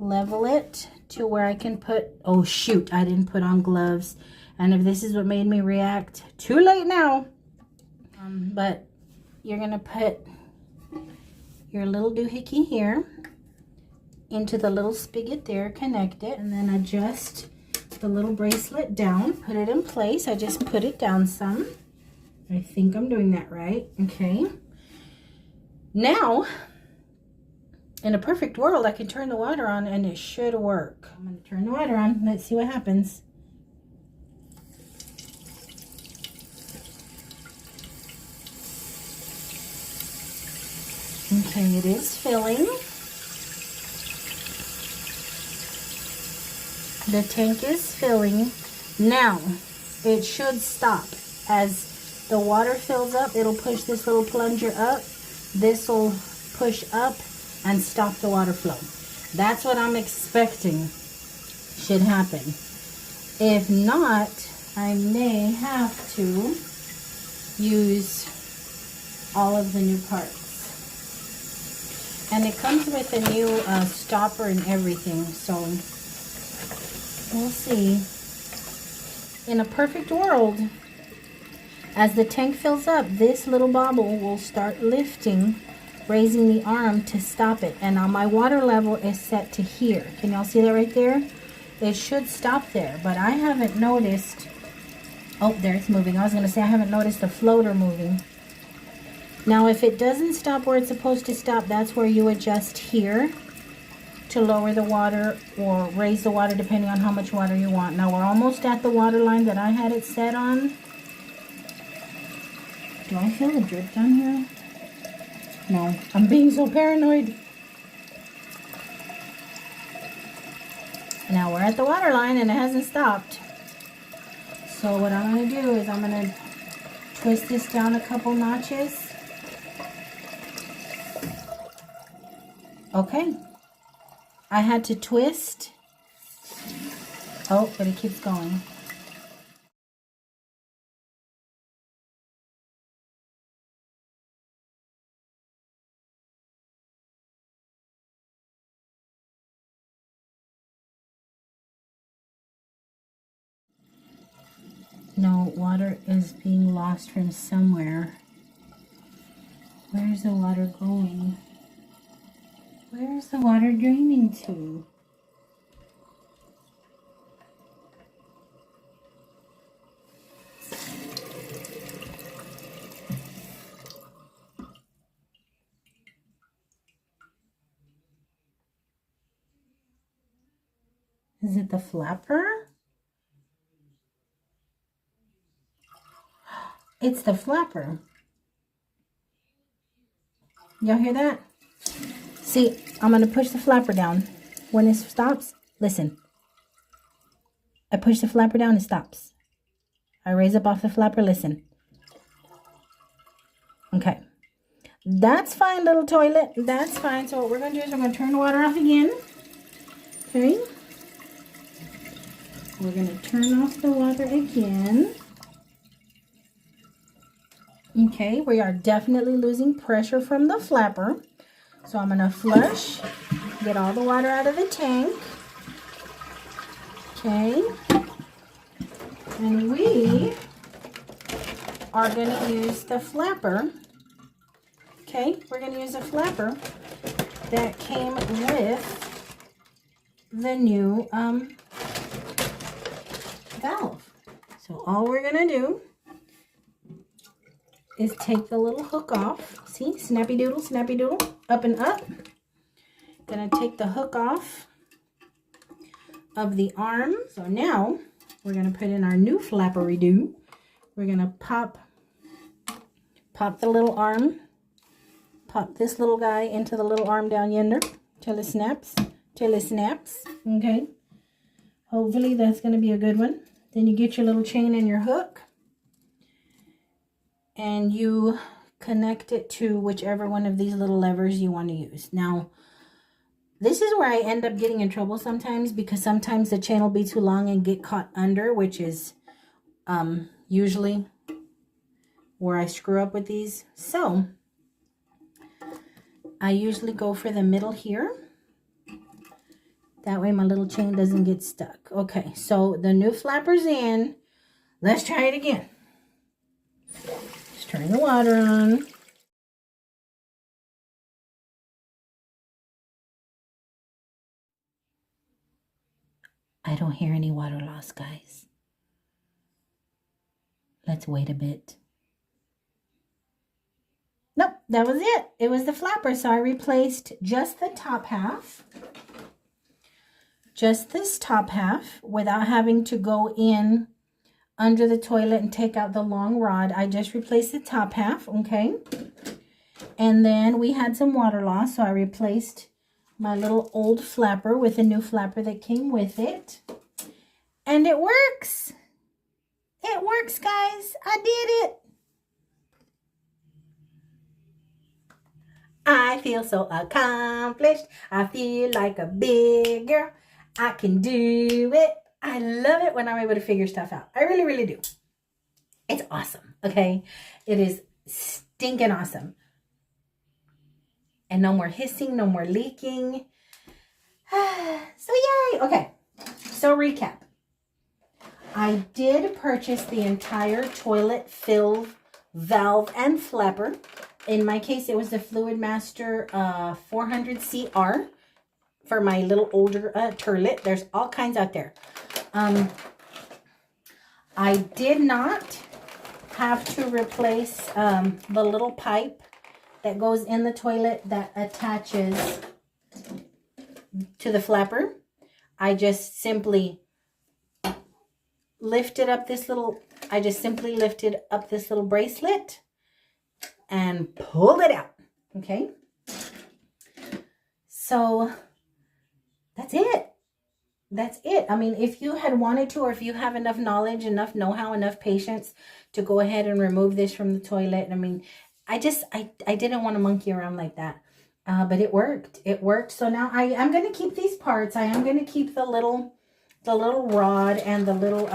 level it to where I can put, oh shoot, I didn't put on gloves. And if this is what made me react, too late now. But you're gonna put your little doohickey here into the little spigot there, connect it, and then adjust the little bracelet down, put it in place. I just put it down some. I think I'm doing that right. Okay. Now, in a perfect world, I can turn the water on and it should work. I'm gonna turn the water on. Let's see what happens. Okay, it is filling. The tank is filling. Now, it should stop. As the water fills up, it'll push this little plunger up. This will push up and stop the water flow. That's what I'm expecting should happen. If not, I may have to use all of the new parts. And it comes with a new stopper and everything, so we'll see. In a perfect world, as the tank fills up, this little bobble will start lifting, raising the arm to stop it. And now my water level is set to here. Can y'all see that right there? It should stop there, but I haven't noticed. Oh, there it's moving. I was gonna say I haven't noticed the floater moving. Now, if it doesn't stop where it's supposed to stop, that's where you adjust here to lower the water or raise the water depending on how much water you want. Now, we're almost at the water line that I had it set on. Do I feel the drip down here? No, I'm being so paranoid. Now, we're at the water line and it hasn't stopped. So what I'm going to do is I'm going to twist this down a couple notches. Okay, I had to twist. Oh, but it keeps going. No, water is being lost from somewhere. Where's the water going? Where's the water draining to? Is it the flapper? It's the flapper. Y'all hear that? See, I'm going to push the flapper down. When it stops, listen. I push the flapper down, it stops. I raise up off the flapper, listen. Okay. That's fine, little toilet. That's fine. So what we're going to do is we're going to turn the water off again. Okay. We're going to turn off the water again. Okay, we are definitely losing pressure from the flapper. So I'm going to flush, get all the water out of the tank. Okay. And we are going to use the flapper. Okay, we're going to use a flapper that came with the new valve. So all we're going to do is take the little hook off. See, snappy doodle, up and up. Gonna take the hook off of the arm. So now we're gonna put in our new flappery-doo. We're gonna pop the little arm, pop this little guy into the little arm down yonder till it snaps, okay? Hopefully that's gonna be a good one. Then you get your little chain and your hook, and you connect it to whichever one of these little levers you want to use. Now, this is where I end up getting in trouble sometimes, because sometimes the chain will be too long and get caught under, which is usually where I screw up with these. So I usually go for the middle here. That way my little chain doesn't get stuck. Okay, so the new flapper's in. Let's try it again. Just turn the water on. I don't hear any water loss, guys. Let's wait a bit. Nope, that was it. It was the flapper, so I replaced just the top half. Just this top half without having to go in under the toilet and take out the long rod. I just replaced the top half, okay? And then we had some water loss, so I replaced my little old flapper with a new flapper that came with it. And it works. It works, guys. I did it. I feel so accomplished. I feel like a big girl. I can do it. I love it when I'm able to figure stuff out. I really, really do. It's awesome, okay? It is stinking awesome. And no more hissing, no more leaking. So yay! Okay, so recap. I did purchase the entire toilet fill valve and flapper. In my case, it was the Fluid Master 400 CR for my little older turlet. There's all kinds out there. I did not have to replace the little pipe that goes in the toilet that attaches to the flapper. I just simply lifted up this little bracelet and pulled it out. Okay. So that's it. That's it. I mean, if you had wanted to, or if you have enough knowledge, enough know-how, enough patience to go ahead and remove this from the toilet. I mean, I didn't want to monkey around like that. But it worked. It worked. So now I'm going to keep these parts. I am going to keep the little rod and the little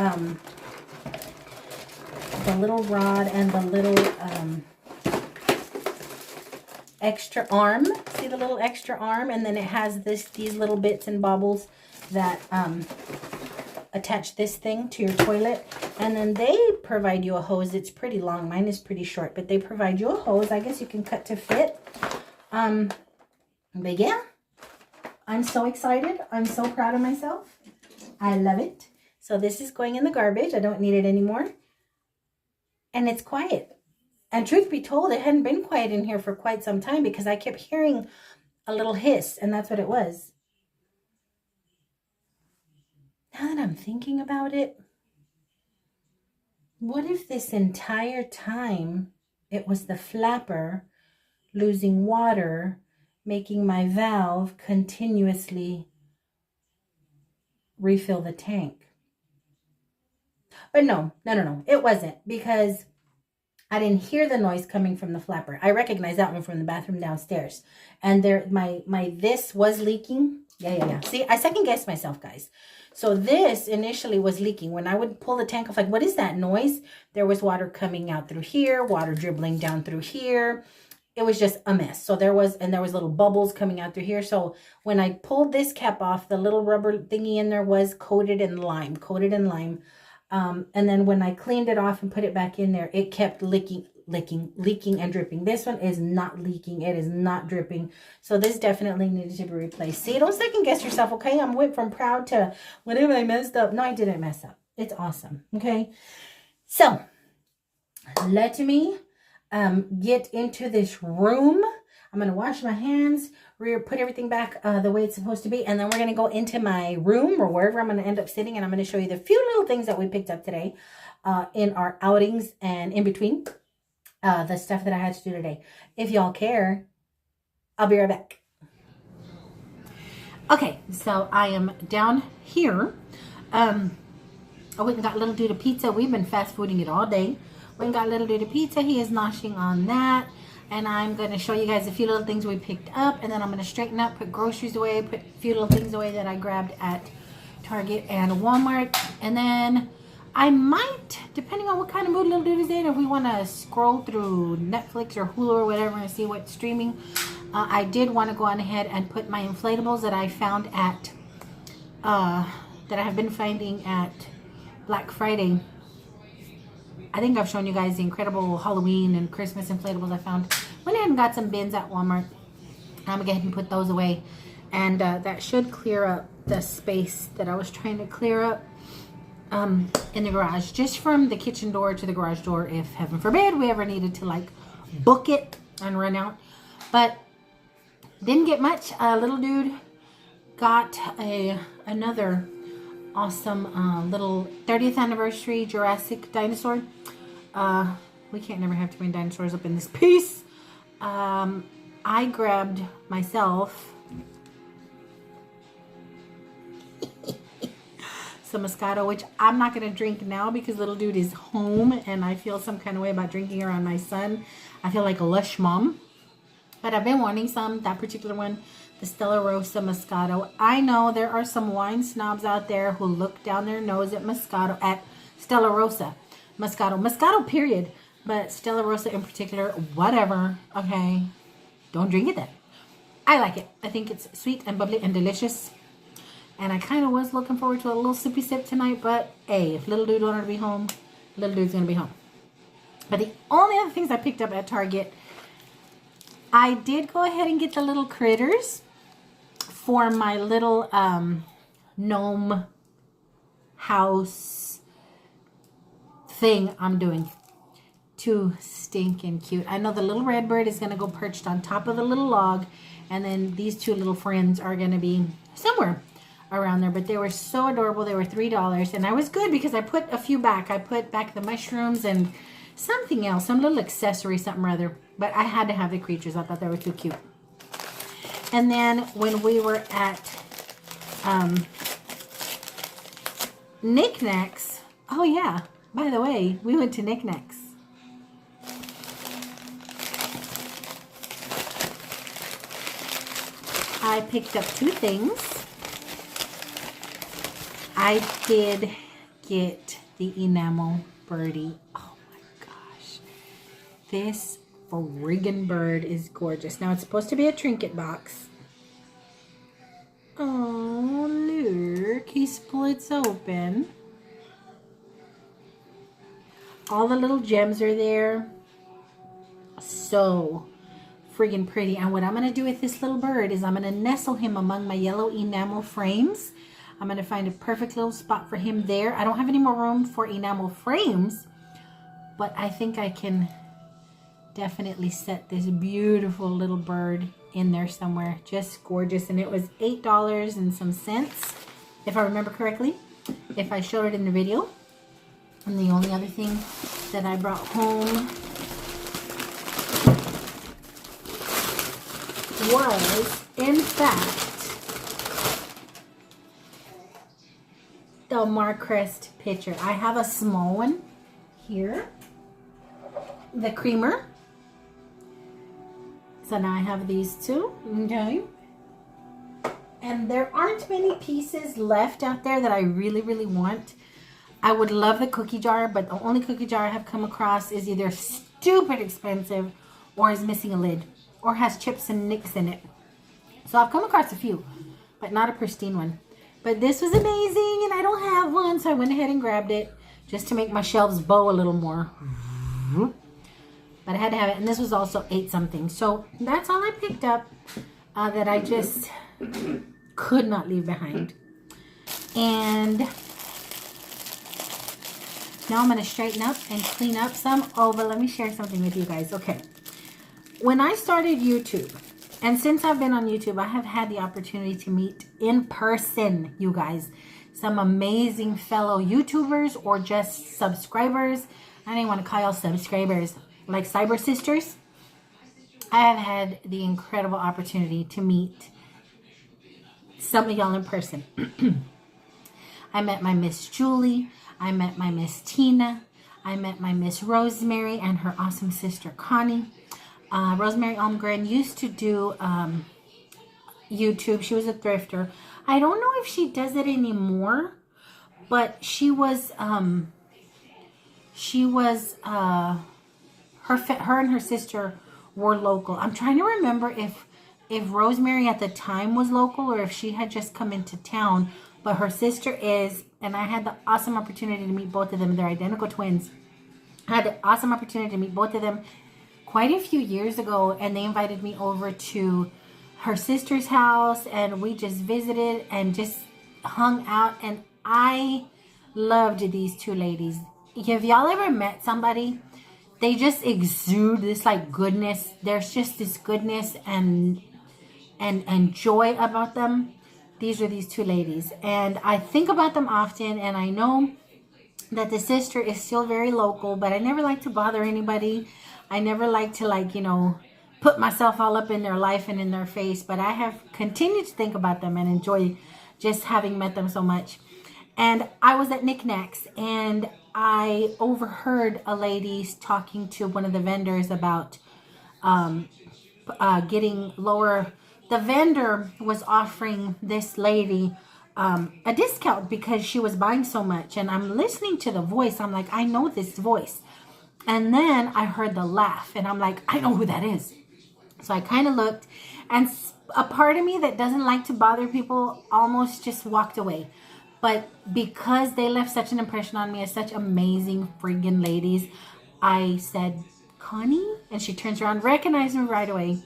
extra arm. See the little extra arm? And then it has these little bits and bobbles that attach this thing to your toilet. And then they provide you a hose. It's pretty long. Mine is pretty short, but they provide you a hose. I guess you can cut to fit. But yeah, I'm so excited. I'm so proud of myself. I love it. So this is going in the garbage. I don't need it anymore. And it's quiet. And truth be told, it hadn't been quiet in here for quite some time because I kept hearing a little hiss, and that's what it was. Now that I'm thinking about it, what if this entire time it was the flapper losing water, making my valve continuously refill the tank? But no, it wasn't, because I didn't hear the noise coming from the flapper. I recognized that one from the bathroom downstairs. And there, my this was leaking. Yeah. See, I second guessed myself, guys. So this initially was leaking. When I would pull the tank off, like, what is that noise? There was water coming out through here, water dribbling down through here. It was just a mess. So there was little bubbles coming out through here. So when I pulled this cap off, the little rubber thingy in there was coated in lime. And then when I cleaned it off and put it back in there, it kept leaking and dripping. This one is not leaking. It is not dripping. So this definitely needed to be replaced. See, don't second guess yourself, okay? I went from proud to whatever I messed up. No, I didn't mess up. It's awesome, okay? So let me get into this room. I'm going to wash my hands, put everything back the way it's supposed to be, and then we're going to go into my room or wherever I'm going to end up sitting, and I'm going to show you the few little things that we picked up today in our outings and in between the stuff that I had to do today. If y'all care, I'll be right back. Okay, so I am down here. I went and got Little Dude a pizza. We've been fast fooding it all day. Went and got Little Dude a pizza. He is noshing on that. And I'm going to show you guys a few little things we picked up. And then I'm going to straighten up, put groceries away, put a few little things away that I grabbed at Target and Walmart. And then I might, depending on what kind of mood Little Dude is in, if we want to scroll through Netflix or Hulu or whatever and see what's streaming. I did want to go on ahead and put my inflatables that I found at, that I have been finding at Black Friday. I think I've shown you guys the incredible Halloween and Christmas inflatables I found. Went ahead and got some bins at Walmart. I'm going to go ahead and put those away. And that should clear up the space that I was trying to clear up in the garage. Just from the kitchen door to the garage door, if heaven forbid we ever needed to like book it and run out. But didn't get much. Little Dude got another awesome little 30th anniversary Jurassic dinosaur. We can't never have too many dinosaurs up in this piece. I grabbed myself some Moscato, which I'm not going to drink now because Little Dude is home and I feel some kind of way about drinking around my son. I feel like a lush mom. But I've been wanting some, that particular one, the Stella Rosa Moscato. I know there are some wine snobs out there who look down their nose at Moscato, at Stella Rosa Moscato period, but Stella Rosa in particular, whatever, okay, don't drink it then. I like it. I think it's sweet and bubbly and delicious, and I kind of was looking forward to a little sippy sip tonight, but hey, if Little Dude wanted to be home, Little Dude's gonna be home. But the only other things I picked up at Target, I did go ahead and get the little critters for my little gnome house thing I'm doing. Too stinking cute. I know the little red bird is going to go perched on top of the little log, and then these two little friends are going to be somewhere around there, but they were so adorable. They were $3, and I was good because I put a few back. I put back the mushrooms and something else, some little accessory, something or other, but I had to have the creatures. I thought they were too cute. And then when we were at Knacks, oh yeah, by the way, we went to Knacks. I picked up two things. I did get the enamel birdie. Oh my gosh. This friggin' bird is gorgeous. Now it's supposed to be a trinket box. Oh, look. He splits open. All the little gems are there. So friggin' pretty. And what I'm going to do with this little bird is I'm going to nestle him among my yellow enamel frames. I'm going to find a perfect little spot for him there. I don't have any more room for enamel frames, but I think I can definitely set this beautiful little bird in there somewhere. Just gorgeous. And it was $8 and some cents, if I remember correctly, if I showed it in the video. And the only other thing that I brought home was, in fact, the Marcrest pitcher. I have a small one here, the creamer. So now I have these two, okay? And there aren't many pieces left out there that I really, really want. I would love the cookie jar, but the only cookie jar I have come across is either stupid expensive or is missing a lid or has chips and nicks in it. So I've come across a few, but not a pristine one. But this was amazing and I don't have one, so I went ahead and grabbed it just to make my shelves bow a little more. But I had to have it, and this was also 8 something. So that's all I picked up that I just could not leave behind. And now I'm going to straighten up and clean up some. Oh, but let me share something with you guys. Okay. When I started YouTube, and since I've been on YouTube, I have had the opportunity to meet in person, you guys, some amazing fellow YouTubers or just subscribers. I don't even want to call y'all subscribers, like cyber sisters. I have had the incredible opportunity to meet some of y'all in person. I met my Miss Julie. I met my Miss Tina. I met my Miss Rosemary and her awesome sister Connie. Rosemary Almgren used to do YouTube. She was a thrifter. I don't know if she does it anymore, but she was her and her sister were local. I'm trying to remember if Rosemary at the time was local or if she had just come into town, but her sister is, and I had the awesome opportunity to meet both of them. They're identical twins. I had the awesome opportunity to meet both of them quite a few years ago, and they invited me over to her sister's house, and we just visited and just hung out, and I loved these two ladies. Have y'all ever met somebody? They just exude this like goodness. There's just this goodness and joy about them. These are these two ladies, and I think about them often, and I know that the sister is still very local, but I never like to bother anybody. I never like to, like, you know, put myself all up in their life and in their face, but I have continued to think about them and enjoy just having met them so much. And I was at Knacks, and I overheard a lady talking to one of the vendors about getting lower. The vendor was offering this lady a discount because she was buying so much. And I'm listening to the voice. I'm like, I know this voice. And then I heard the laugh, and I'm like, I know who that is. So I kind of looked, and a part of me that doesn't like to bother people almost just walked away. But because they left such an impression on me as such amazing friggin' ladies, I said, Connie? And she turns around, recognized me right away.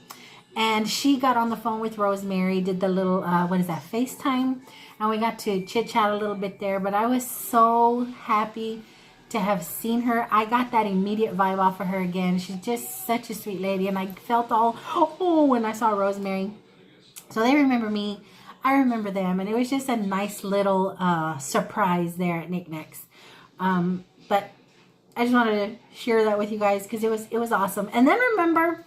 And she got on the phone with Rosemary, did the little, FaceTime. And we got to chit-chat a little bit there. But I was so happy to have seen her. I got that immediate vibe off of her again. She's just such a sweet lady. And I felt all, when I saw Rosemary. So they remember me. I remember them. And it was just a nice little surprise there at Knacks. But I just wanted to share that with you guys because it was awesome. And then remember,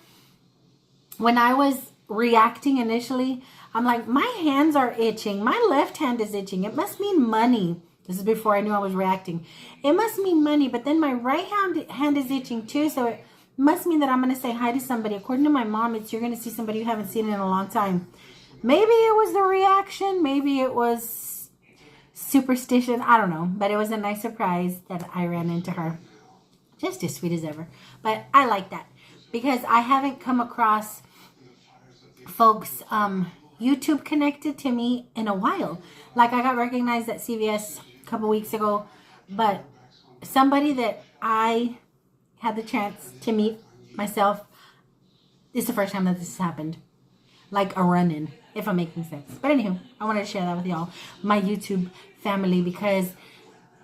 when I was reacting initially, I'm like, my hands are itching. My left hand is itching. It must mean money. This is before I knew I was reacting. It must mean money, but then my right hand is itching too, so it must mean that I'm going to say hi to somebody. According to my mom, you're going to see somebody you haven't seen in a long time. Maybe it was the reaction. Maybe it was superstition. I don't know, but it was a nice surprise that I ran into her. Just as sweet as ever. But I like that because I haven't come across folks YouTube connected to me in a while. Like I got recognized at CVS a couple weeks ago, but somebody that I had the chance to meet myself, this is the first time that this has happened. Like a run-in, if I'm making sense. But anywho, I wanted to share that with y'all, my YouTube family, because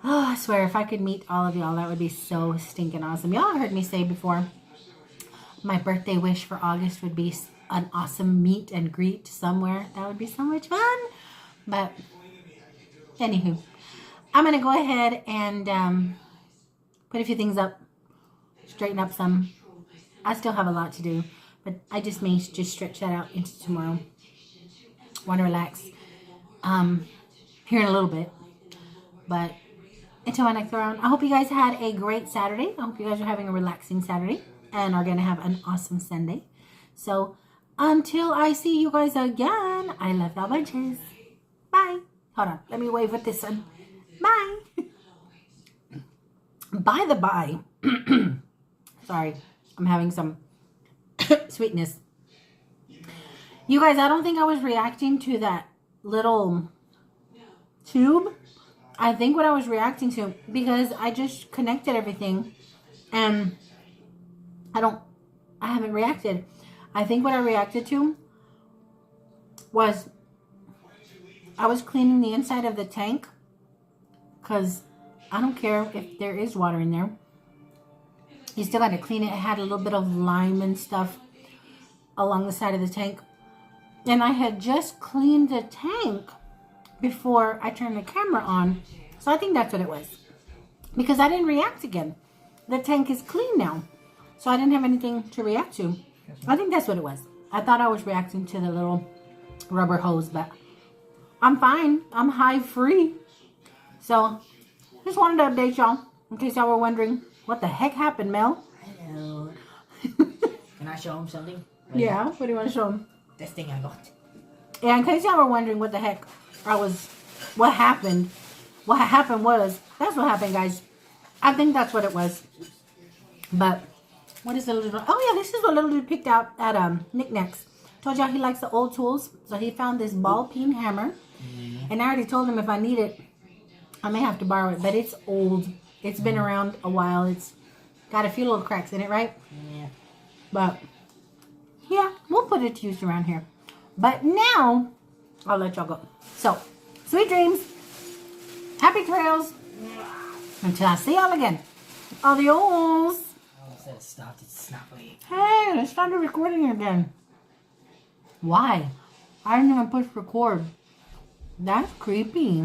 I swear if I could meet all of y'all, that would be so stinking awesome. Y'all have heard me say before, my birthday wish for August would be an awesome meet and greet somewhere. That would be so much fun. But anywho, I'm going to go ahead and put a few things up, straighten up some. I still have a lot to do, but I just may just stretch that out into tomorrow. Want to relax here in a little bit. But until my next round, I hope you guys had a great Saturday. I hope you guys are having a relaxing Saturday and are going to have an awesome Sunday. So until I see you guys again, I love y'all bunches. Bye. Hold on. Let me wave with this one. Bye. By the by, sorry, I'm having some sweetness. You guys, I don't think I was reacting to that little tube. I think what I was reacting to, because I just connected everything and I haven't reacted. I think what I reacted to was I was cleaning the inside of the tank because I don't care if there is water in there. You still got to clean it. It had a little bit of lime and stuff along the side of the tank. And I had just cleaned the tank before I turned the camera on. So I think that's what it was. Because I didn't react again. The tank is clean now. So I didn't have anything to react to. I think that's what it was. I thought I was reacting to the little rubber hose, but I'm fine. I'm hive free. So just wanted to update y'all in case y'all were wondering what the heck happened, Mel. Hello. Can I show him something? Yeah, what do you want to show them? This thing I got. Yeah, in case y'all were wondering what the heck what happened was, that's what happened, guys. I think that's what it was. But what is the little, oh yeah, this is what little dude picked out at Knicks. Told y'all he likes the old tools, so he found this ball peen hammer. And I already told him if I need it, I may have to borrow it, but it's old. It's been around a while. It's got a few little cracks in it, right? Yeah. But yeah, we'll put it to use around here. But now, I'll let y'all go. So, sweet dreams. Happy trails. Until I see y'all again. Adios. Oh, it said it stopped. It's snappy. Hey, it started recording again. Why? I didn't even push record. That's creepy.